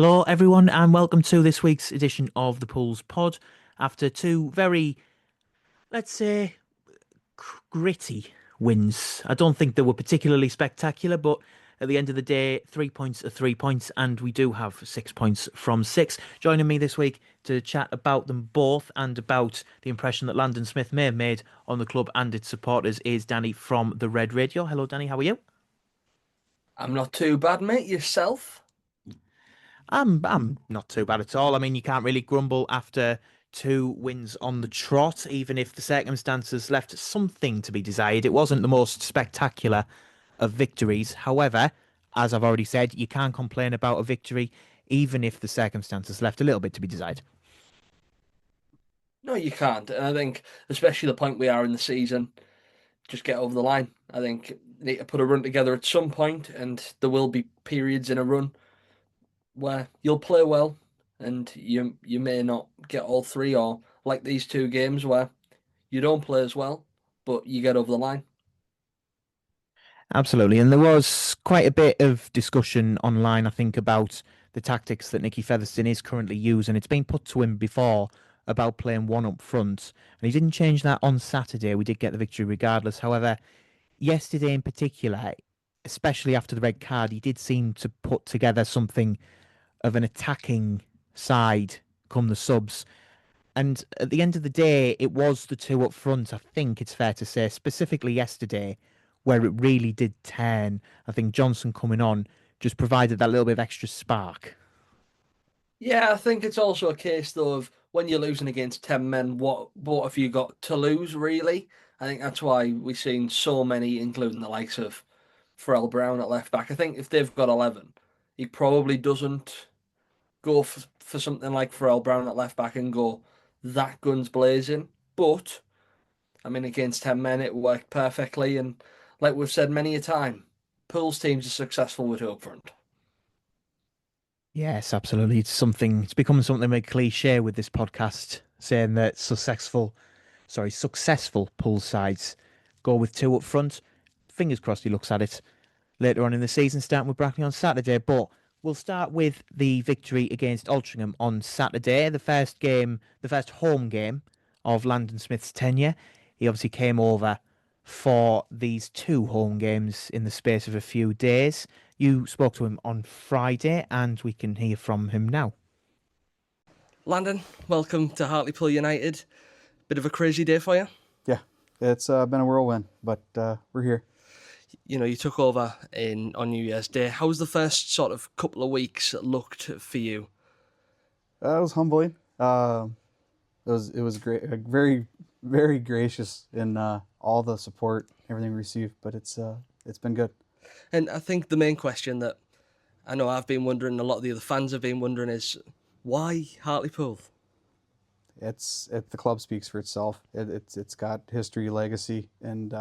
Hello, everyone, and welcome to this week's edition of the Pools Pod. After two very, let's say, gritty wins. I don't think they were particularly spectacular, but at the end of the day, 3 points are 3 points, and we do have 6 points from six. Joining me this week to chat about them both and about the impression that Landon Smith may have made on the club and its supporters is Danny from the Red Radio. Hello, Danny, how are you? I'm not too bad, mate. Yourself? I'm not too bad at all. I mean, you can't really grumble after two wins on the trot, even if the circumstances left something to be desired. It wasn't the most spectacular of victories. However, as I've already said, you can't complain about a victory, even if the circumstances left a little bit to be desired. No, you can't. And I think, especially the point we are in the season, just get over the line. I think you need to put a run together at some point, and there will be periods in a run where you'll play well, and you may not get all three, or like these two games where you don't play as well, but you get over the line. Absolutely. And there was quite a bit of discussion online, I think, about the tactics that Nicky Featherstone is currently using. It's been put to him before about playing one up front, and he didn't change that on Saturday. We did get the victory regardless. However, yesterday in particular, especially after the red card, he did seem to put together something of an attacking side come the subs. And at the end of the day, it was the two up front, I think it's fair to say, specifically yesterday, where it really did turn. I think Johnson coming on just provided that little bit of extra spark. Yeah, I think it's also a case though of when you're losing against 10 men, what have you got to lose really? I think that's why we've seen so many, including the likes of Pharrell Brown at left back. I think if they've got 11, he probably doesn't go for something like Pharrell Brown at left back and go that guns blazing. But I mean, against 10 men, it worked perfectly. And like we've said many a time, Pools teams are successful with two up front. Yes, absolutely. It's become something of a cliche with this podcast, saying that successful pool sides go with two up front. Fingers crossed he looks at it later on in the season, starting with Brackley on Saturday. But we'll start with the victory against Altrincham on Saturday, the first home game of Landon Smith's tenure. He obviously came over for these two home games in the space of a few days. You spoke to him on Friday, and we can hear from him now. Landon, welcome to Hartlepool United. Bit of a crazy day for you. Yeah, it's been a whirlwind, but we're here. You took over on New Year's Day. How's the first sort of couple of weeks looked for you? It was humbling. It was great, very very gracious in all the support, everything we received. But it's been good. And I think the main question that I know I've been wondering, a lot of the other fans have been wondering, is why Hartlepool? The club speaks for itself. It's got history, legacy, and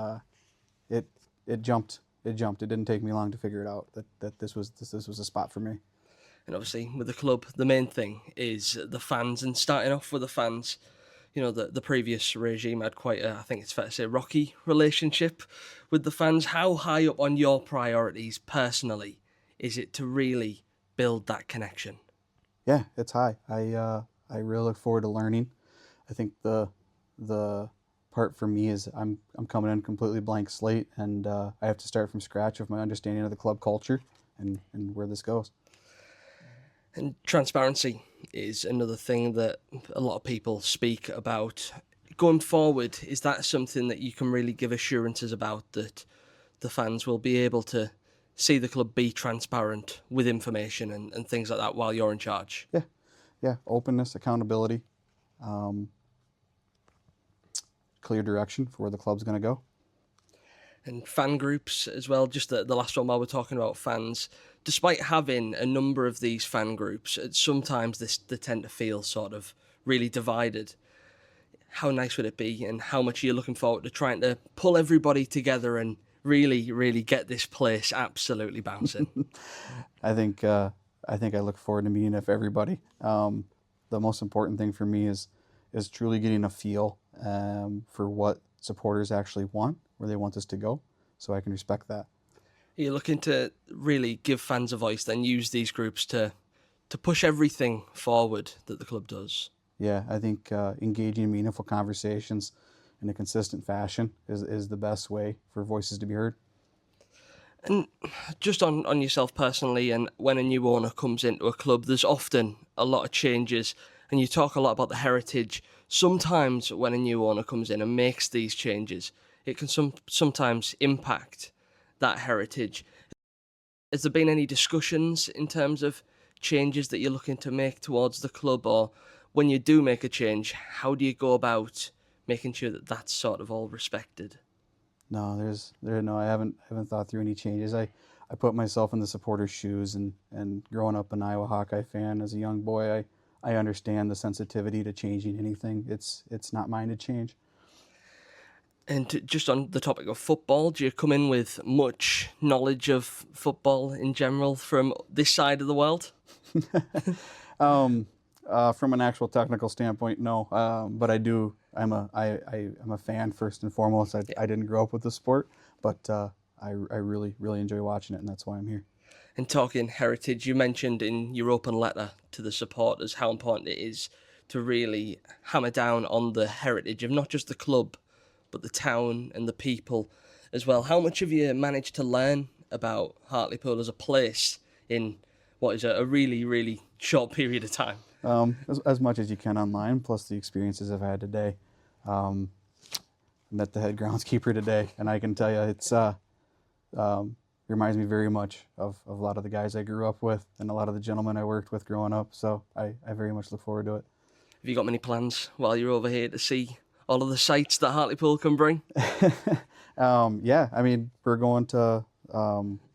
it jumped. It jumped. It didn't take me long to figure it out that this was a spot for me. And obviously, with the club, the main thing is the fans. And starting off with the fans, the previous regime had quite I think it's fair to say, rocky relationship with the fans. How high up on your priorities personally is it to really build that connection? Yeah, it's high. I really look forward to learning. I think the part for me is I'm coming in completely blank slate, and I have to start from scratch with my understanding of the club culture and where this goes. And transparency is another thing that a lot of people speak about. Going forward, is that something that you can really give assurances about, that the fans will be able to see the club be transparent with information and things like that while you're in charge? Yeah, openness, accountability, clear direction for where the club's going to go. And fan groups as well, just the last one while we're talking about fans. Despite having a number of these fan groups, sometimes they tend to feel sort of really divided. How nice would it be, and how much are you looking forward to trying to pull everybody together and really, really get this place absolutely bouncing? I think I look forward to meeting with everybody. The most important thing for me is truly getting a feel for what supporters actually want, where they want us to go, so I can respect that. You're looking to really give fans a voice, then use these groups to to push everything forward that the club does? Yeah, I think engaging in meaningful conversations in a consistent fashion is the best way for voices to be heard. And just on yourself personally, and when a new owner comes into a club, there's often a lot of changes, and you talk a lot about the heritage. Sometimes when a new owner comes in and makes these changes, it can sometimes impact that heritage. Has there been any discussions in terms of changes that you're looking to make towards the club, or when you do make a change, how do you go about making sure that that's sort of all respected? No, I haven't thought through any changes. I put myself in the supporters' shoes, and growing up an Iowa Hawkeye fan as a young boy, I understand the sensitivity to changing anything. It's not mine to change. And just on the topic of football, do you come in with much knowledge of football in general from this side of the world? From an actual technical standpoint, no. But I do. I'm a fan first and foremost. I didn't grow up with the sport, but I really enjoy watching it, and that's why I'm here. And talking heritage, you mentioned in your open letter to the supporters how important it is to really hammer down on the heritage of not just the club, but the town and the people as well. How much have you managed to learn about Hartlepool as a place in what is a really short period of time? As much as you can online, plus the experiences I've had today. Met the head groundskeeper today, and I can tell you it's reminds me very much of a lot of the guys I grew up with and a lot of the gentlemen I worked with growing up. So I very much look forward to it. Have you got many plans while you're over here to see all of the sights that Hartlepool can bring? Yeah, I mean, we're going to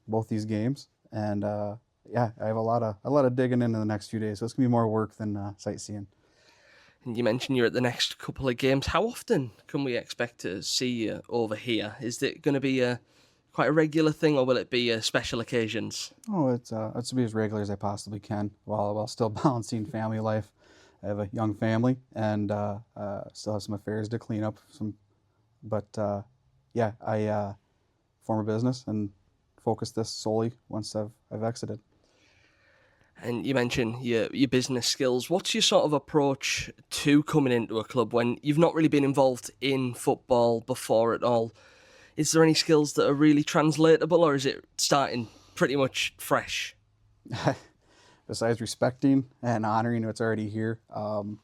both these games, and yeah, I have a lot of digging in the next few days. So it's gonna be more work than sightseeing. And you mentioned you're at the next couple of games. How often can we expect to see you over here? Is it going to be quite a regular thing, or will it be special occasions? Oh, it's to be as regular as I possibly can while still balancing family life. I have a young family and still have some affairs to clean up. But yeah, I form a business and focus this solely once I've exited. And you mentioned your business skills. What's your sort of approach to coming into a club when you've not really been involved in football before at all? Is there any skills that are really translatable, or is it starting pretty much fresh? Besides respecting and honoring what's already here,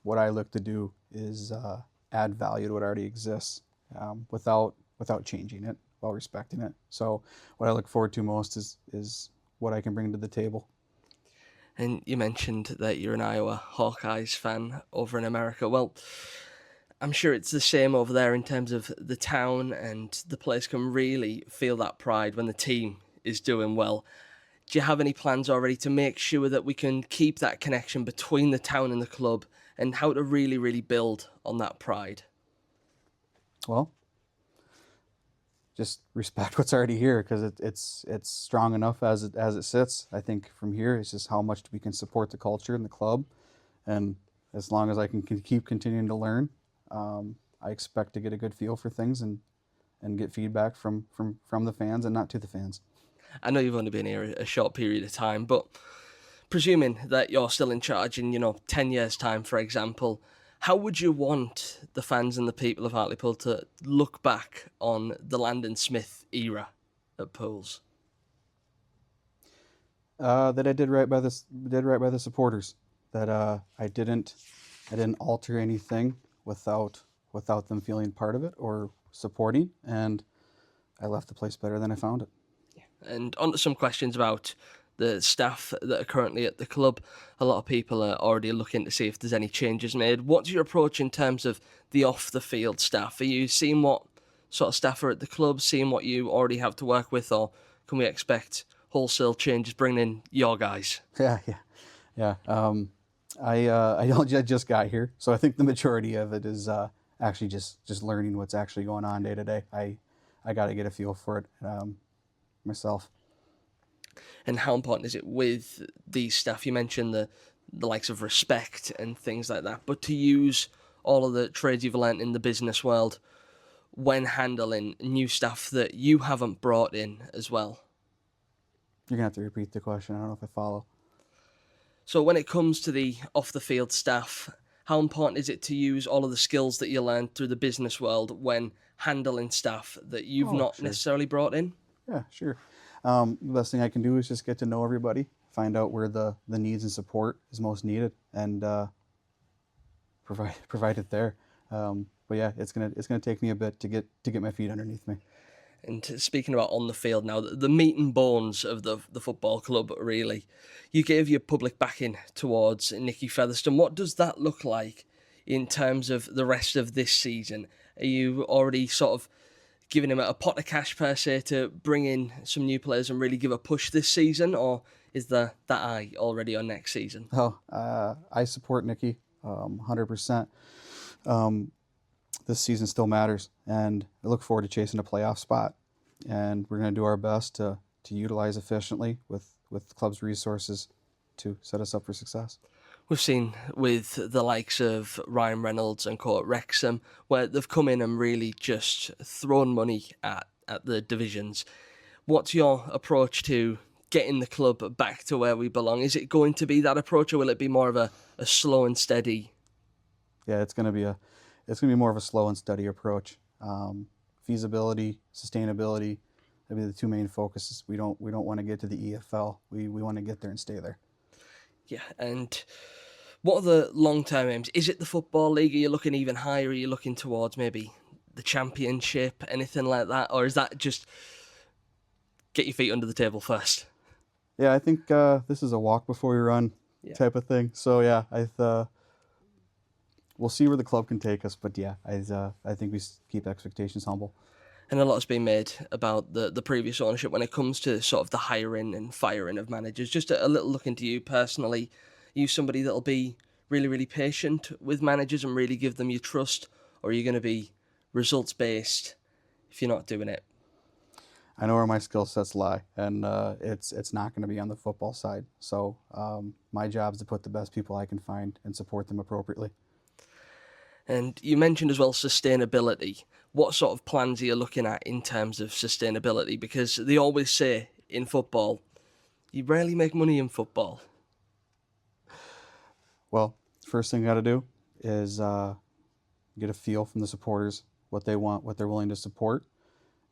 what I look to do is add value to what already exists without changing it, while respecting it. So what I look forward to most is what I can bring to the table. And you mentioned that you're an Iowa Hawkeyes fan over in America. Well, I'm sure it's the same over there in terms of the town, and the place can really feel that pride when the team is doing well. Do you have any plans already to make sure that we can keep that connection between the town and the club, and how to really build on that pride? Well, just respect what's already here, because it's strong enough as it sits. I think from here it's just how much we can support the culture and the club, and as long as I can keep continuing to learn, I expect to get a good feel for things and get feedback from the fans and not to the fans. I know you've only been here a short period of time, but presuming that you're still in charge in 10 years' time, for example, how would you want the fans and the people of Hartlepool to look back on the Landon Smith era at Pools? That I did right by the supporters. That I didn't alter anything without them feeling part of it or supporting, and I left the place better than I found it. And on to some questions about the staff that are currently at the club. A lot of people are already looking to see if there's any changes made. What's your approach in terms of the off-the-field staff? Are you seeing what sort of staff are at the club, seeing what you already have to work with, or can we expect wholesale changes bringing in your guys? Yeah. I just got here, so I think the majority of it is actually just learning what's actually going on day to day. I got to get a feel for it myself. And how important is it with these staff? You mentioned the likes of respect and things like that, but to use all of the trades you've learnt in the business world when handling new staff that you haven't brought in as well? You're gonna have to repeat the question. I don't know if I follow. So when it comes to the off-the-field staff, how important is it to use all of the skills that you learned through the business world when handling staff that you've Oh, not sure. necessarily brought in? Yeah, sure. The best thing I can do is just get to know everybody, find out where the needs and support is most needed, and provide it there. But yeah, it's gonna take me a bit to get my feet underneath me. And speaking about on the field now, the meat and bones of the football club, really, you gave your public backing towards Nicky Featherstone. What does that look like in terms of the rest of this season? Are you already sort of giving him a pot of cash per se to bring in some new players and really give a push this season, or is that eye already on next season? Oh, I support Nicky 100%. This season still matters, and I look forward to chasing a playoff spot. And we're going to do our best to utilize efficiently with the club's resources to set us up for success. We've seen with the likes of Ryan Reynolds and Court Wrexham, where they've come in and really just thrown money at the divisions. What's your approach to getting the club back to where we belong? Is it going to be that approach, or will it be more of a slow and steady? Yeah, it's going to be more of a slow and steady approach. Feasibility, sustainability, that'd be the two main focuses. We don't want to get to the EFL. We want to get there and stay there. Yeah, and what are the long-term aims? Is it the Football League? Are you looking even higher? Are you looking towards maybe the Championship, anything like that? Or is that just get your feet under the table first? Yeah, I think this is a walk before we run type of thing. So yeah, we'll see where the club can take us. But yeah, I think we keep expectations humble. And a lot's been made about the previous ownership when it comes to sort of the hiring and firing of managers. Just a little look into you personally. Are you somebody that'll be really, really patient with managers and really give them your trust? Or are you going to be results-based if you're not doing it? I know where my skill sets lie, and it's not going to be on the football side. So my job is to put the best people I can find and support them appropriately. And you mentioned as well sustainability. What sort of plans are you looking at in terms of sustainability? Because they always say in football, you rarely make money in football. Well, first thing you got to do is get a feel from the supporters, what they want, what they're willing to support,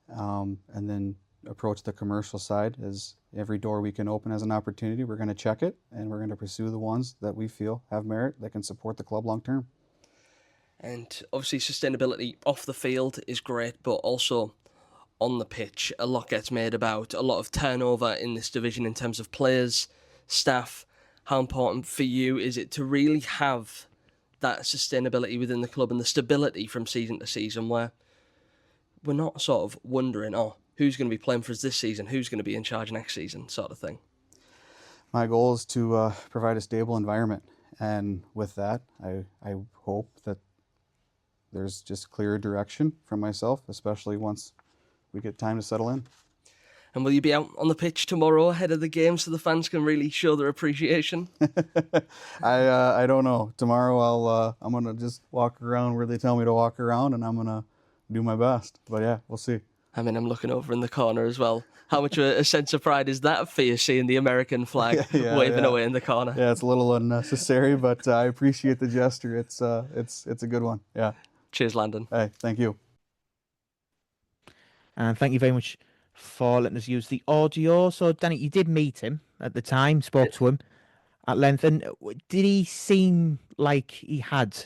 and then approach the commercial side. As every door we can open as an opportunity, we're going to check it, and we're going to pursue the ones that we feel have merit that can support the club long term. And obviously sustainability off the field is great, but also on the pitch, a lot gets made about a lot of turnover in this division in terms of players, staff. How important for you is it to really have that sustainability within the club and the stability from season to season, where we're not sort of wondering, who's going to be playing for us this season, who's going to be in charge next season, sort of thing? My goal is to provide a stable environment, and with that, I hope that there's just clear direction from myself, especially once we get time to settle in. And will you be out on the pitch tomorrow ahead of the game so the fans can really show their appreciation? I don't know. Tomorrow I'm gonna just walk around where they tell me to walk around, and I'm gonna do my best. But yeah, we'll see. I mean, I'm looking over in the corner as well. How much of a sense of pride is that for you, seeing the American flag waving away in the corner? Yeah, it's a little unnecessary, but I appreciate the gesture. It's a good one. Yeah. Cheers, Landon. Hey, thank you. And thank you very much for letting us use the audio. So, Danny, you did meet him at the time, spoke to him at length, and did he seem like he had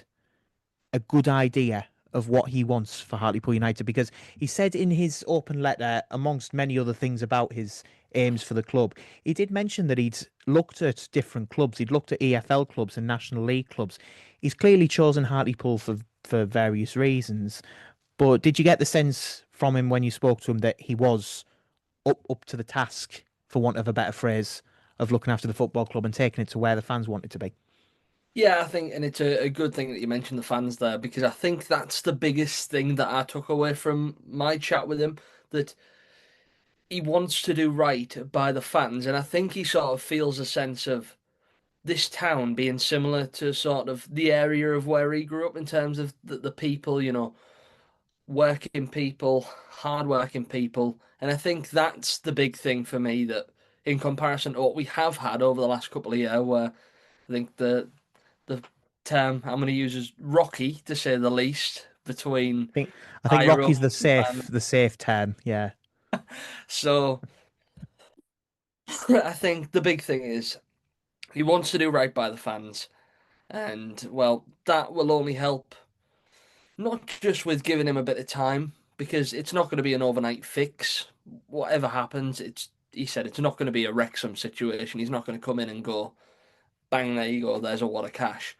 a good idea of what he wants for Hartlepool United? Because he said in his open letter, amongst many other things about his aims for the club, he did mention that he'd looked at different clubs. He'd looked at EFL clubs and National League clubs. He's clearly chosen Hartlepool for various reasons. But did you get the sense from him when you spoke to him that he was up to the task, for want of a better phrase, of looking after the football club and taking it to where the fans want it to be? Yeah, I think, and it's a good thing that you mentioned the fans there, because I think that's the biggest thing that I took away from my chat with him, that he wants to do right by the fans, and I think he sort of feels a sense of this town being similar to sort of the area of where he grew up in terms of the people, working people, hard-working people, and I think that's the big thing for me, that in comparison to what we have had over the last couple of years, where I think the term I'm going to use is rocky, to say the least, between think I think pyro Rocky's and the safe term. Yeah, so I think the big thing is he wants to do right by the fans, and well, that will only help not just with giving him a bit of time because it's not going to be an overnight fix. Whatever happens, it's he said it's not going to be a Wrexham situation. He's not going to come in and go bang, there you go, there's a wad of cash.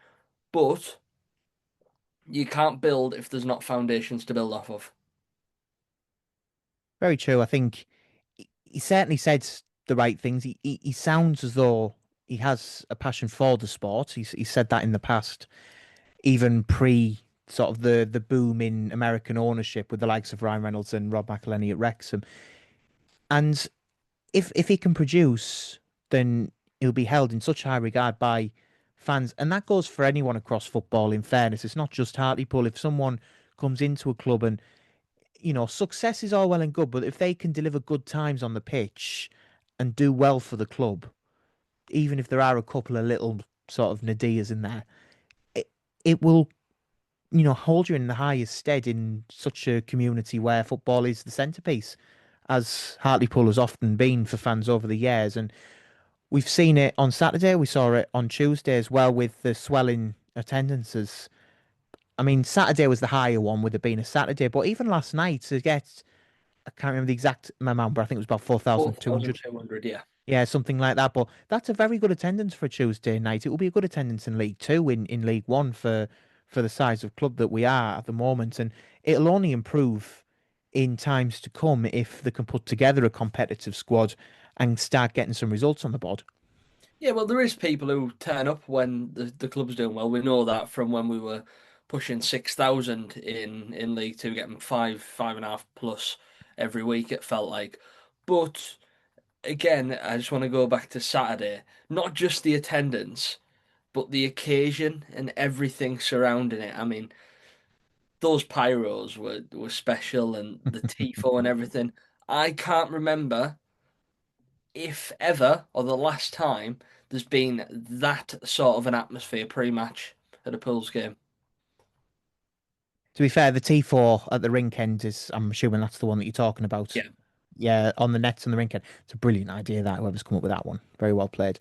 But you can't build if there's not foundations to build off of. very true. I think he certainly said the right things. He sounds as though he has a passion for the sport. He said that in the past, even pre sort of the boom in American ownership with the likes of Ryan Reynolds and Rob McElhenney at Wrexham. And if he can produce, then he'll be held in such high regard by fans, and that goes for anyone across football. In fairness, it's not just Hartlepool. If someone comes into a club and success is all well and good, but if they can deliver good times on the pitch and do well for the club, even if there are a couple of little sort of nadillas in there, it, it will, hold you in the highest stead in such a community where football is the centrepiece, as Hartlepool has often been for fans over the years. And we've seen it on Saturday, we saw it on Tuesday as well with the swelling attendances. I mean, Saturday was the higher one with it being a Saturday, but even last night to get, I can't remember the exact amount, but I think it was about 4,200. 4,200, yeah. Yeah, something like that. But that's a very good attendance for a Tuesday night. It will be a good attendance in League Two, in League One for the size of club that we are at the moment, and it'll only improve in times to come if they can put together a competitive squad and start getting some results on the board. Yeah, well, there is people who turn up when the club's doing well. We know that from when we were pushing 6,000 in League Two, getting five and a half plus every week, it felt like. But again, I just want to go back to Saturday. Not just the attendance, but the occasion and everything surrounding it. I mean, those pyros were special and the tifo and everything. I can't remember if ever or the last time there's been that sort of an atmosphere pre-match at a Pools game. To be fair, the T4 at the rink end is, I'm assuming that's the one that you're talking about. Yeah. Yeah, on the nets on the rink end. It's a brilliant idea that whoever's come up with that one. Very well played.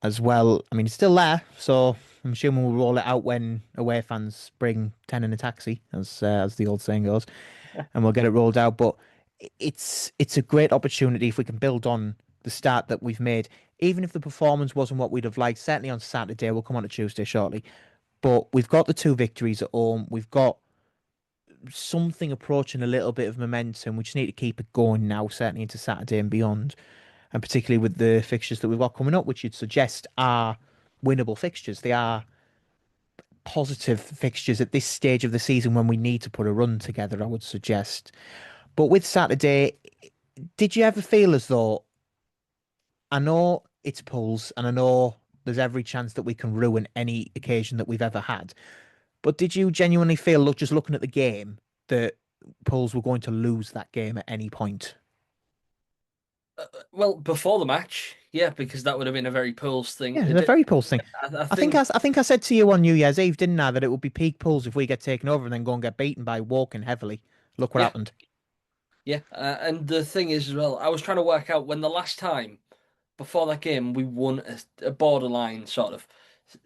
As well, I mean, it's still there, so I'm assuming we'll roll it out when away fans bring 10 in a taxi, as the old saying goes, and we'll get it rolled out. But it's a great opportunity if we can build on the start that we've made. Even if the performance wasn't what we'd have liked, certainly on Saturday, we'll come on to Tuesday shortly. But we've got the two victories at home. We've got something approaching a little bit of momentum. We just need to keep it going now, certainly into Saturday and beyond, and particularly with the fixtures that we've got coming up, which you'd suggest are winnable fixtures. They are positive fixtures at this stage of the season when we need to put a run together, I would suggest. But with Saturday, did you ever feel as though, I know it's Pulls and I know there's every chance that we can ruin any occasion that we've ever had, but did you genuinely feel, look, just looking at the game, that Pulls were going to lose that game at any point? Well, before the match, yeah, because that would have been a very Pools thing Yeah, to a do. very Pulls thing. I I think think, I think I said to you on New Year's Eve, didn't I, that it would be peak Pulls if we get taken over and then go and get beaten by walking heavily. Look what yeah, happened. yeah. And the thing is as well, I was trying to work out when the last time before that game we won a borderline sort of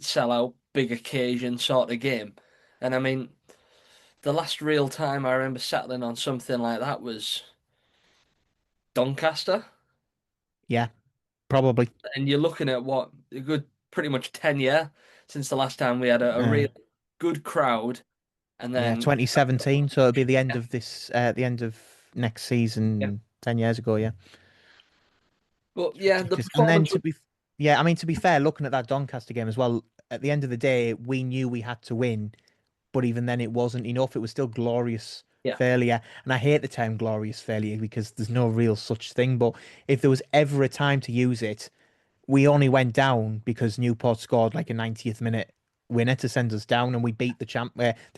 sellout, big occasion sort of game. And I mean, the last real time I remember settling on something like that was Doncaster. Yeah, probably. And you're looking at what a good pretty much 10 year since the last time we had a Uh, really good crowd and yeah, then 2017. So it'll be the end yeah, of the end of next yeah. season, 10 years ago. Yeah. But yeah, the Ridiculous. And then performance was yeah, I mean, to be fair, looking at that Doncaster game as well, at the end of the day, we knew we had to win, but even then, it wasn't enough. It was still glorious yeah. failure. And I hate the term glorious failure because there's no real such thing. But if there was ever a time to use it, we only went down because Newport scored like a 90th minute winner to send us down, and we beat the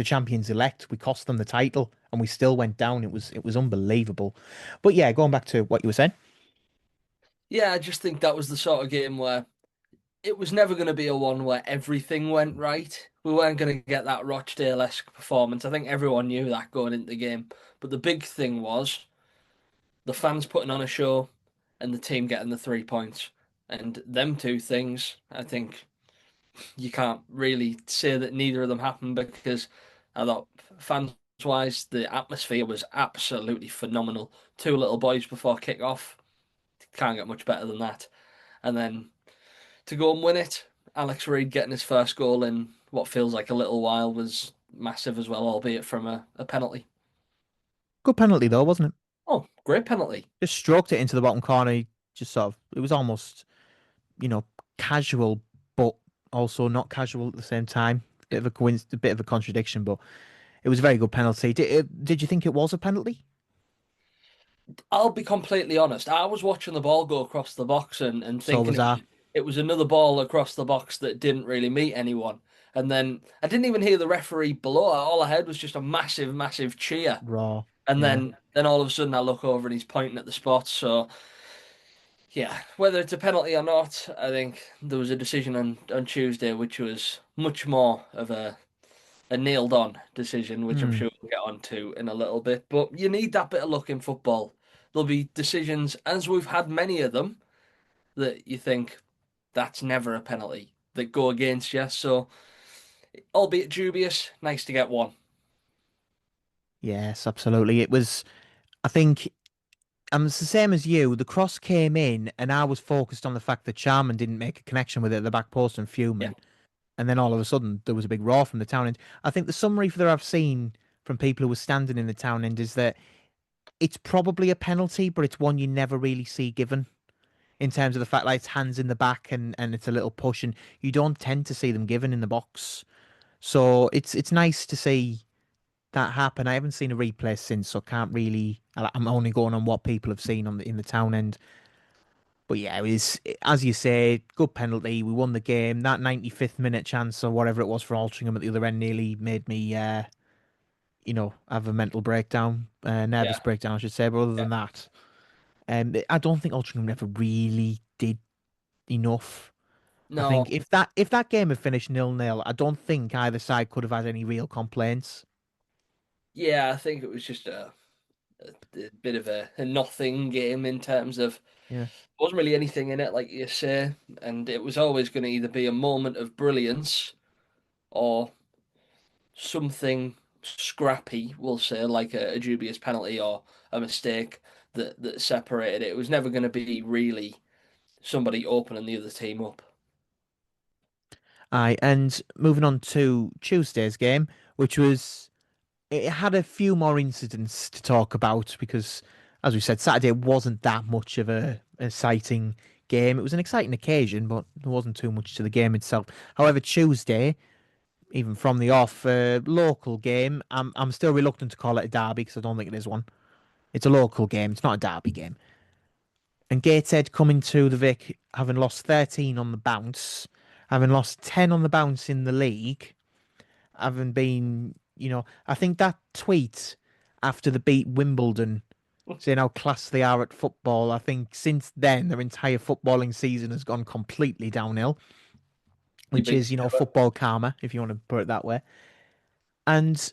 champions elect. We cost them the title, and we still went down. It was unbelievable. But yeah, going back to what you were saying. Yeah, I just think that was the sort of game where it was never going to be a one where everything went right. We weren't going to get that Rochdale-esque performance. I think everyone knew that going into the game. But the big thing was the fans putting on a show and the team getting the 3 points. And them two things, I think you can't really say that neither of them happened because I thought fans wise, the atmosphere was absolutely phenomenal. Two little boys before kick off. Can't get much better than that. And then to go and win it, Alex Reid getting his first goal in what feels like a little while was massive as well, albeit from a penalty. Good penalty though, wasn't it? Oh, great penalty. Just stroked it into the bottom corner. Just sort of, it was almost, you know, casual, but also not casual at the same time. Bit of a coincidence, a bit of a contradiction, but it was a very good penalty. Did you think it was a penalty? I'll be completely honest. I was watching the ball go across the box and So thinking was I. it was another ball across the box that didn't really meet anyone. And then I didn't even hear the referee below. All I heard was just a massive, massive cheer. Raw. And Yeah. then all of a sudden I look over and he's pointing at the spot. So yeah, whether it's a penalty or not, I think there was a decision on Tuesday which was much more of a nailed on decision, which I'm Hmm. sure we'll get onto in a little bit. But you need that bit of luck in football. There'll be decisions, as we've had many of them, that you think that's never a penalty that go against you. So, albeit dubious, nice to get one. Yes, absolutely. It was. I think it's the same as you. The cross came in, and I was focused on the fact that Charman didn't make a connection with it at the back post and Yeah, fuming. And then all of a sudden, there was a big roar from the town end. I think the summary for that I've seen from people who were standing in the town end is that it's probably a penalty, but it's one you never really see given in terms of the fact that it's hands in the back and it's a little push, and you don't tend to see them given in the box. So it's nice to see that happen. I haven't seen a replay since, so can't really. I'm only going on what people have seen on in the town end. But yeah, it was as you say, good penalty. We won the game. That 95th minute chance or whatever it was for Altrincham at the other end nearly made me, have a mental breakdown, nervous yeah, breakdown, I should say. But other yeah. than that, I don't think Altrincham ever really did enough. I think No, if that game had finished 0-0, I don't think either side could have had any real complaints. yeah, I think it was just a bit of a nothing game in terms of Yeah. wasn't really anything in it, like you say, and it was always going to either be a moment of brilliance or something scrappy, we'll say, like a dubious penalty or a mistake that separated it. It was never going to be really somebody opening the other team up. Aye, and moving on to Tuesday's game, which was it had a few more incidents to talk about because, as we said, Saturday wasn't that much of a exciting game. It was an exciting occasion, but there wasn't too much to the game itself. However, Tuesday, even from the off, local game. I'm still reluctant to call it a derby because I don't think it is one. It's a local game. It's not a derby game. And Gateshead coming to the Vic, having lost 13 on the bounce, having lost 10 on the bounce in the league, having been, I think that tweet after the beat Wimbledon, saying how class they are at football, I think since then their entire footballing season has gone completely downhill, You which beat is, football karma, if you want to put it that way. And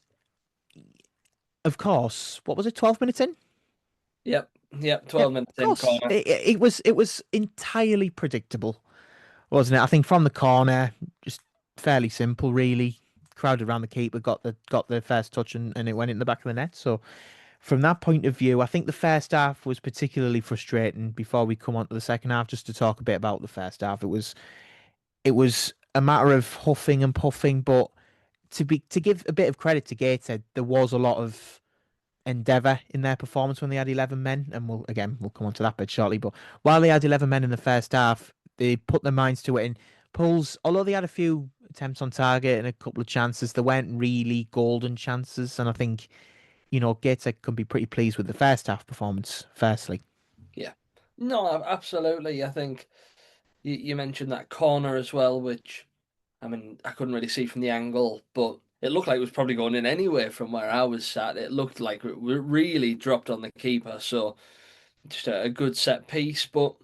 of course, what was it, 12 minutes in? Yep, yep, Yeah, 12 minutes of in course. corner. It was entirely predictable, wasn't it? I think from the corner, just fairly simple, really. Crowded around the keeper, got the first touch, and it went in the back of the net. So from that point of view, I think the first half was particularly frustrating. Before we come on to the second half, just to talk a bit about the first half, it was a matter of huffing and puffing, but to give a bit of credit to Gateshead, there was a lot of endeavour in their performance when they had 11 men, and we'll come on to that bit shortly. But while they had 11 men in the first half, they put their minds to it. And Pulls, although they had a few attempts on target and a couple of chances, they weren't really golden chances. And I think Gateshead can be pretty pleased with the first half performance. Firstly, Yeah. No, absolutely. I think you mentioned that corner as well, which I mean, I couldn't really see from the angle, but it looked like it was probably going in anyway from where I was sat. It looked like it really dropped on the keeper, so just a good set piece. But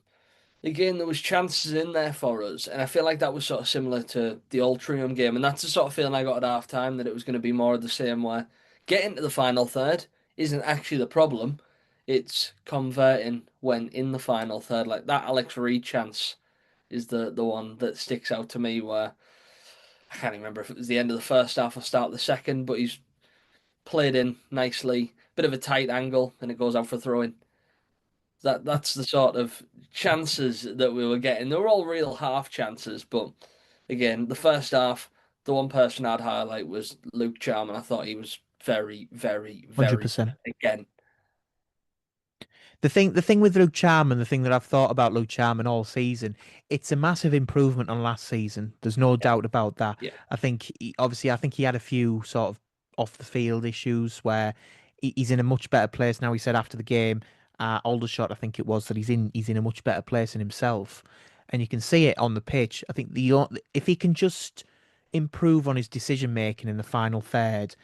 again, there was chances in there for us, and I feel like that was sort of similar to the Altrincham game, and that's the sort of feeling I got at half time that it was going to be more of the same, where getting to the final third isn't actually the problem, it's converting when in the final third. Like that Alex Reed chance is the one that sticks out to me, where I can't even remember if it was the end of the first half or start of the second, but he's played in nicely, bit of a tight angle, and it goes out for throwing. That's the sort of chances that we were getting. They were all real half chances, but again, the first half, the one person I'd highlight was Luke Charman. I thought he was very, very, very 100%. good again. The thing with Luke Charman, the thing that I've thought about Luke Charman all season, it's a massive improvement on last season. There's no doubt about that. Yeah, I think he had a few sort of off the field issues where he's in a much better place now. He said after the game, Aldershot, I think it was, that he's in a much better place in himself, and you can see it on the pitch. I think if he can just improve on his decision making in the final third,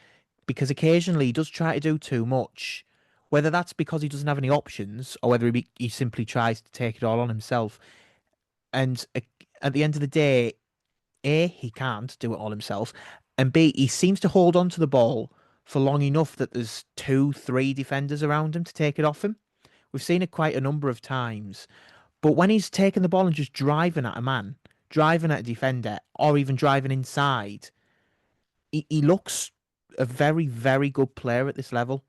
because occasionally he does try to do too much. Whether that's because he doesn't have any options or whether he simply tries to take it all on himself. And at the end of the day, A, he can't do it all himself. And B, he seems to hold on to the ball for long enough that there's two, three defenders around him to take it off him. We've seen it quite a number of times. But when he's taking the ball and just driving at a man, driving at a defender, or even driving inside, he looks a very, very good player at this level,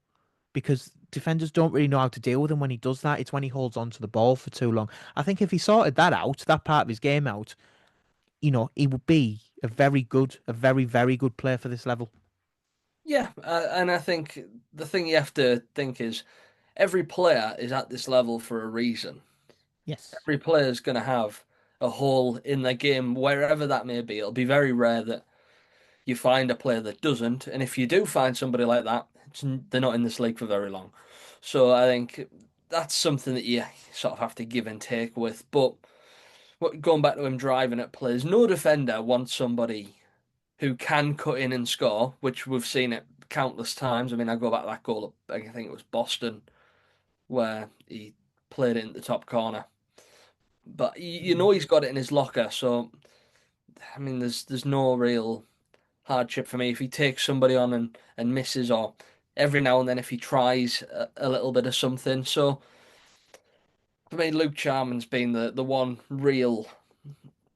because defenders don't really know how to deal with him when he does that. It's when he holds on to the ball for too long. I think if he sorted that out, that part of his game out, he would be a very, very good player for this level. yeah, and I think the thing you have to think is every player is at this level for a reason. Yes. Every player is going to have a hole in their game, wherever that may be. It'll be very rare that you find a player that doesn't, and if you do find somebody like that, they're not in this league for very long. So I think that's something that you sort of have to give and take with. But going back to him driving at players, no defender wants somebody who can cut in and score, which we've seen it countless times. I mean, I go back to that goal, I think it was Boston, where he played it in the top corner. But you know he's got it in his locker, so I mean, there's no real hardship for me if he takes somebody on and misses, or every now and then if he tries a little bit of something. So for me, Luke Charman's been the one real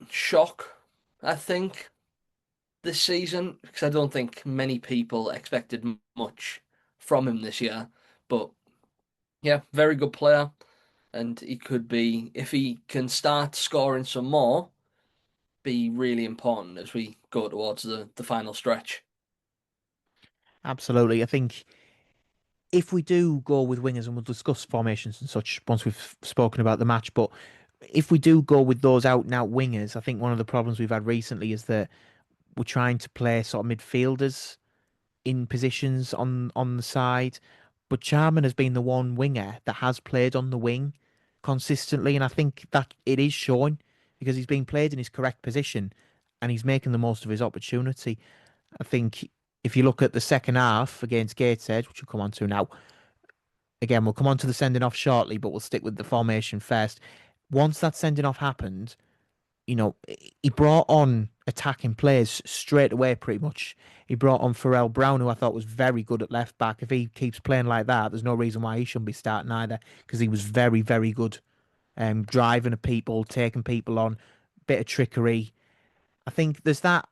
shock, I think, this season, because I don't think many people expected much from him this year. But yeah, very good player, and he could be, if he can start scoring some more, be really important as we go towards the final stretch. Absolutely. I think if we do go with wingers, and we'll discuss formations and such once we've spoken about the match, but if we do go with those out and out wingers, I think one of the problems we've had recently is that we're trying to play sort of midfielders in positions on the side. But Charman has been the one winger that has played on the wing consistently, and I think that it is showing because he's being played in his correct position and he's making the most of his opportunity. I think if you look at the second half against Gateshead, which we'll come on to now, again, we'll come on to the sending off shortly, but we'll stick with the formation first. Once that sending off happened, he brought on attacking players straight away, pretty much. He brought on Pharrell Brown, who I thought was very good at left back. If he keeps playing like that, there's no reason why he shouldn't be starting either, because he was very, very good, driving at people, taking people on, bit of trickery. I think there's that.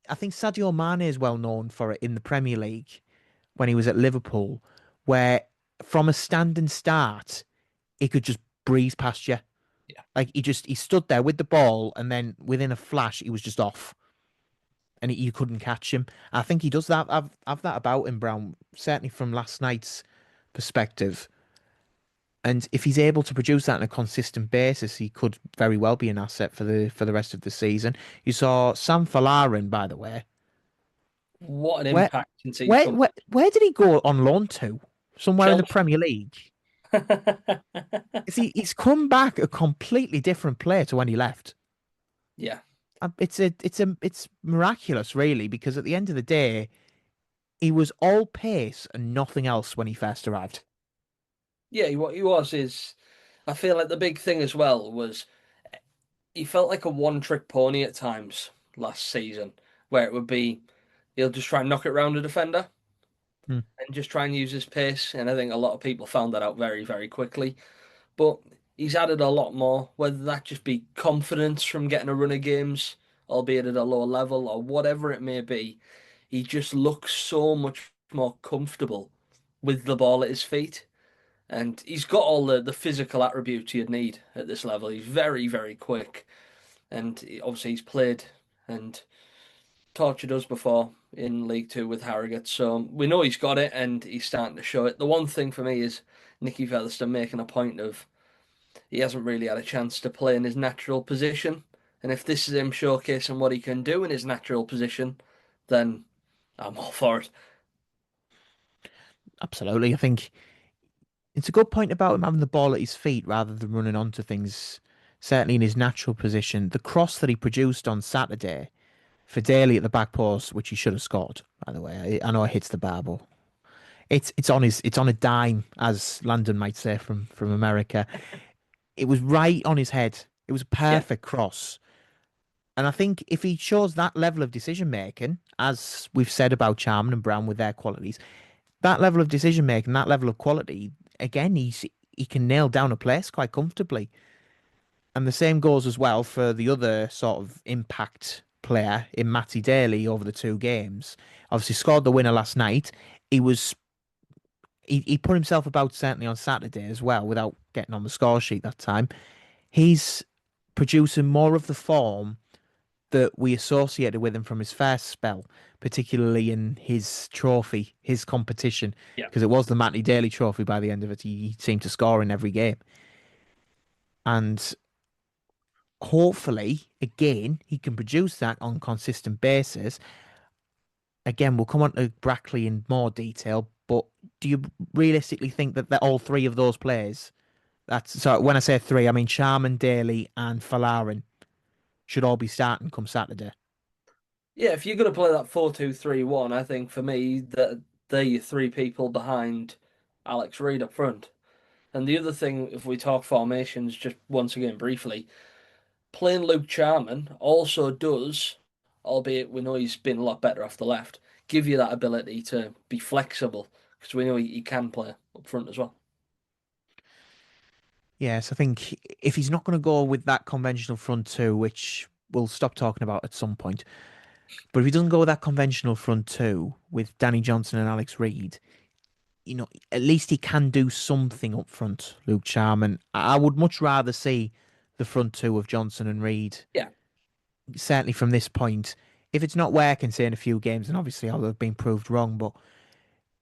I think Sadio Mane is well known for it in the Premier League when he was at Liverpool, where from a standing start, he could just breeze past you. Yeah. Like he stood there with the ball, and then within a flash, he was just off, and you couldn't catch him. I think he does that. Have that about him, Brown. Certainly from last night's perspective, and if he's able to produce that on a consistent basis, he could very well be an asset for the rest of the season. You saw Sam Falarin, by the way. What an Where impact since he's where come where where did he go on loan to? Somewhere in the Chelsea. Premier League. He's come back a completely different player to when he left. Yeah, It's miraculous, really, because at the end of the day, he was all pace and nothing else when he first arrived. yeah, he was his. I feel like the big thing as well was he felt like a one-trick pony at times last season, where it would be he'll just try and knock it round a defender Hmm. and just try and use his pace. And I think a lot of people found that out very, very quickly. But he's added a lot more, whether that just be confidence from getting a run of games, albeit at a lower level, or whatever it may be. He just looks so much more comfortable with the ball at his feet. And he's got all the physical attributes you'd need at this level. He's very, very quick. And obviously he's played and tortured us before in League Two with Harrogate. So we know he's got it and he's starting to show it. The one thing for me is Nicky Featherstone making a point of he hasn't really had a chance to play in his natural position. And if this is him showcasing what he can do in his natural position, then I'm all for it. Absolutely. I think it's a good point about him having the ball at his feet rather than running onto things, certainly in his natural position. The cross that he produced on Saturday for Daly at the back post, which he should have scored, by the way. I know it hits the bar, but it's on a dime, as Landon might say from America. It was right on his head. It was a Yeah. perfect cross. And I think if he shows that level of decision making, as we've said about Charman and Brown with their qualities, that level of decision making, that level of quality, again, he can nail down a place quite comfortably. And the same goes as well for the other sort of impact player in Matty Daly over the two games. Obviously scored the winner last night. He was he put himself about certainly on Saturday as well without getting on the score sheet that time. He's producing more of the form that we associated with him from his first spell, particularly in his trophy, his competition, Yeah. because it was the Matty Daly trophy by the end of it. He seemed to score in every game. And hopefully, again, he can produce that on consistent basis. Again, we'll come on to Brackley in more detail, but do you realistically think that all three of those players, that's so when I say three, I mean Sharman, Daly, and Falarin, should all be starting come Saturday? Yeah, if you're going to play that 4-2-3-1, I think for me that they're your three people behind Alex Reid up front. And the other thing, if we talk formations, just once again briefly, playing Luke Charman also does, albeit we know he's been a lot better off the left, give you that ability to be flexible because we know he can play up front as well. Yes, I think if he's not going to go with that conventional front two, which we'll stop talking about at some point, but if he doesn't go with that conventional front two with Danny Johnson and Alex Reid, at least he can do something up front, Luke Charman. I would much rather see the front two of Johnson and Reid, Yeah, certainly from this point. If it's not working, say in a few games, and obviously I'll have been proved wrong, but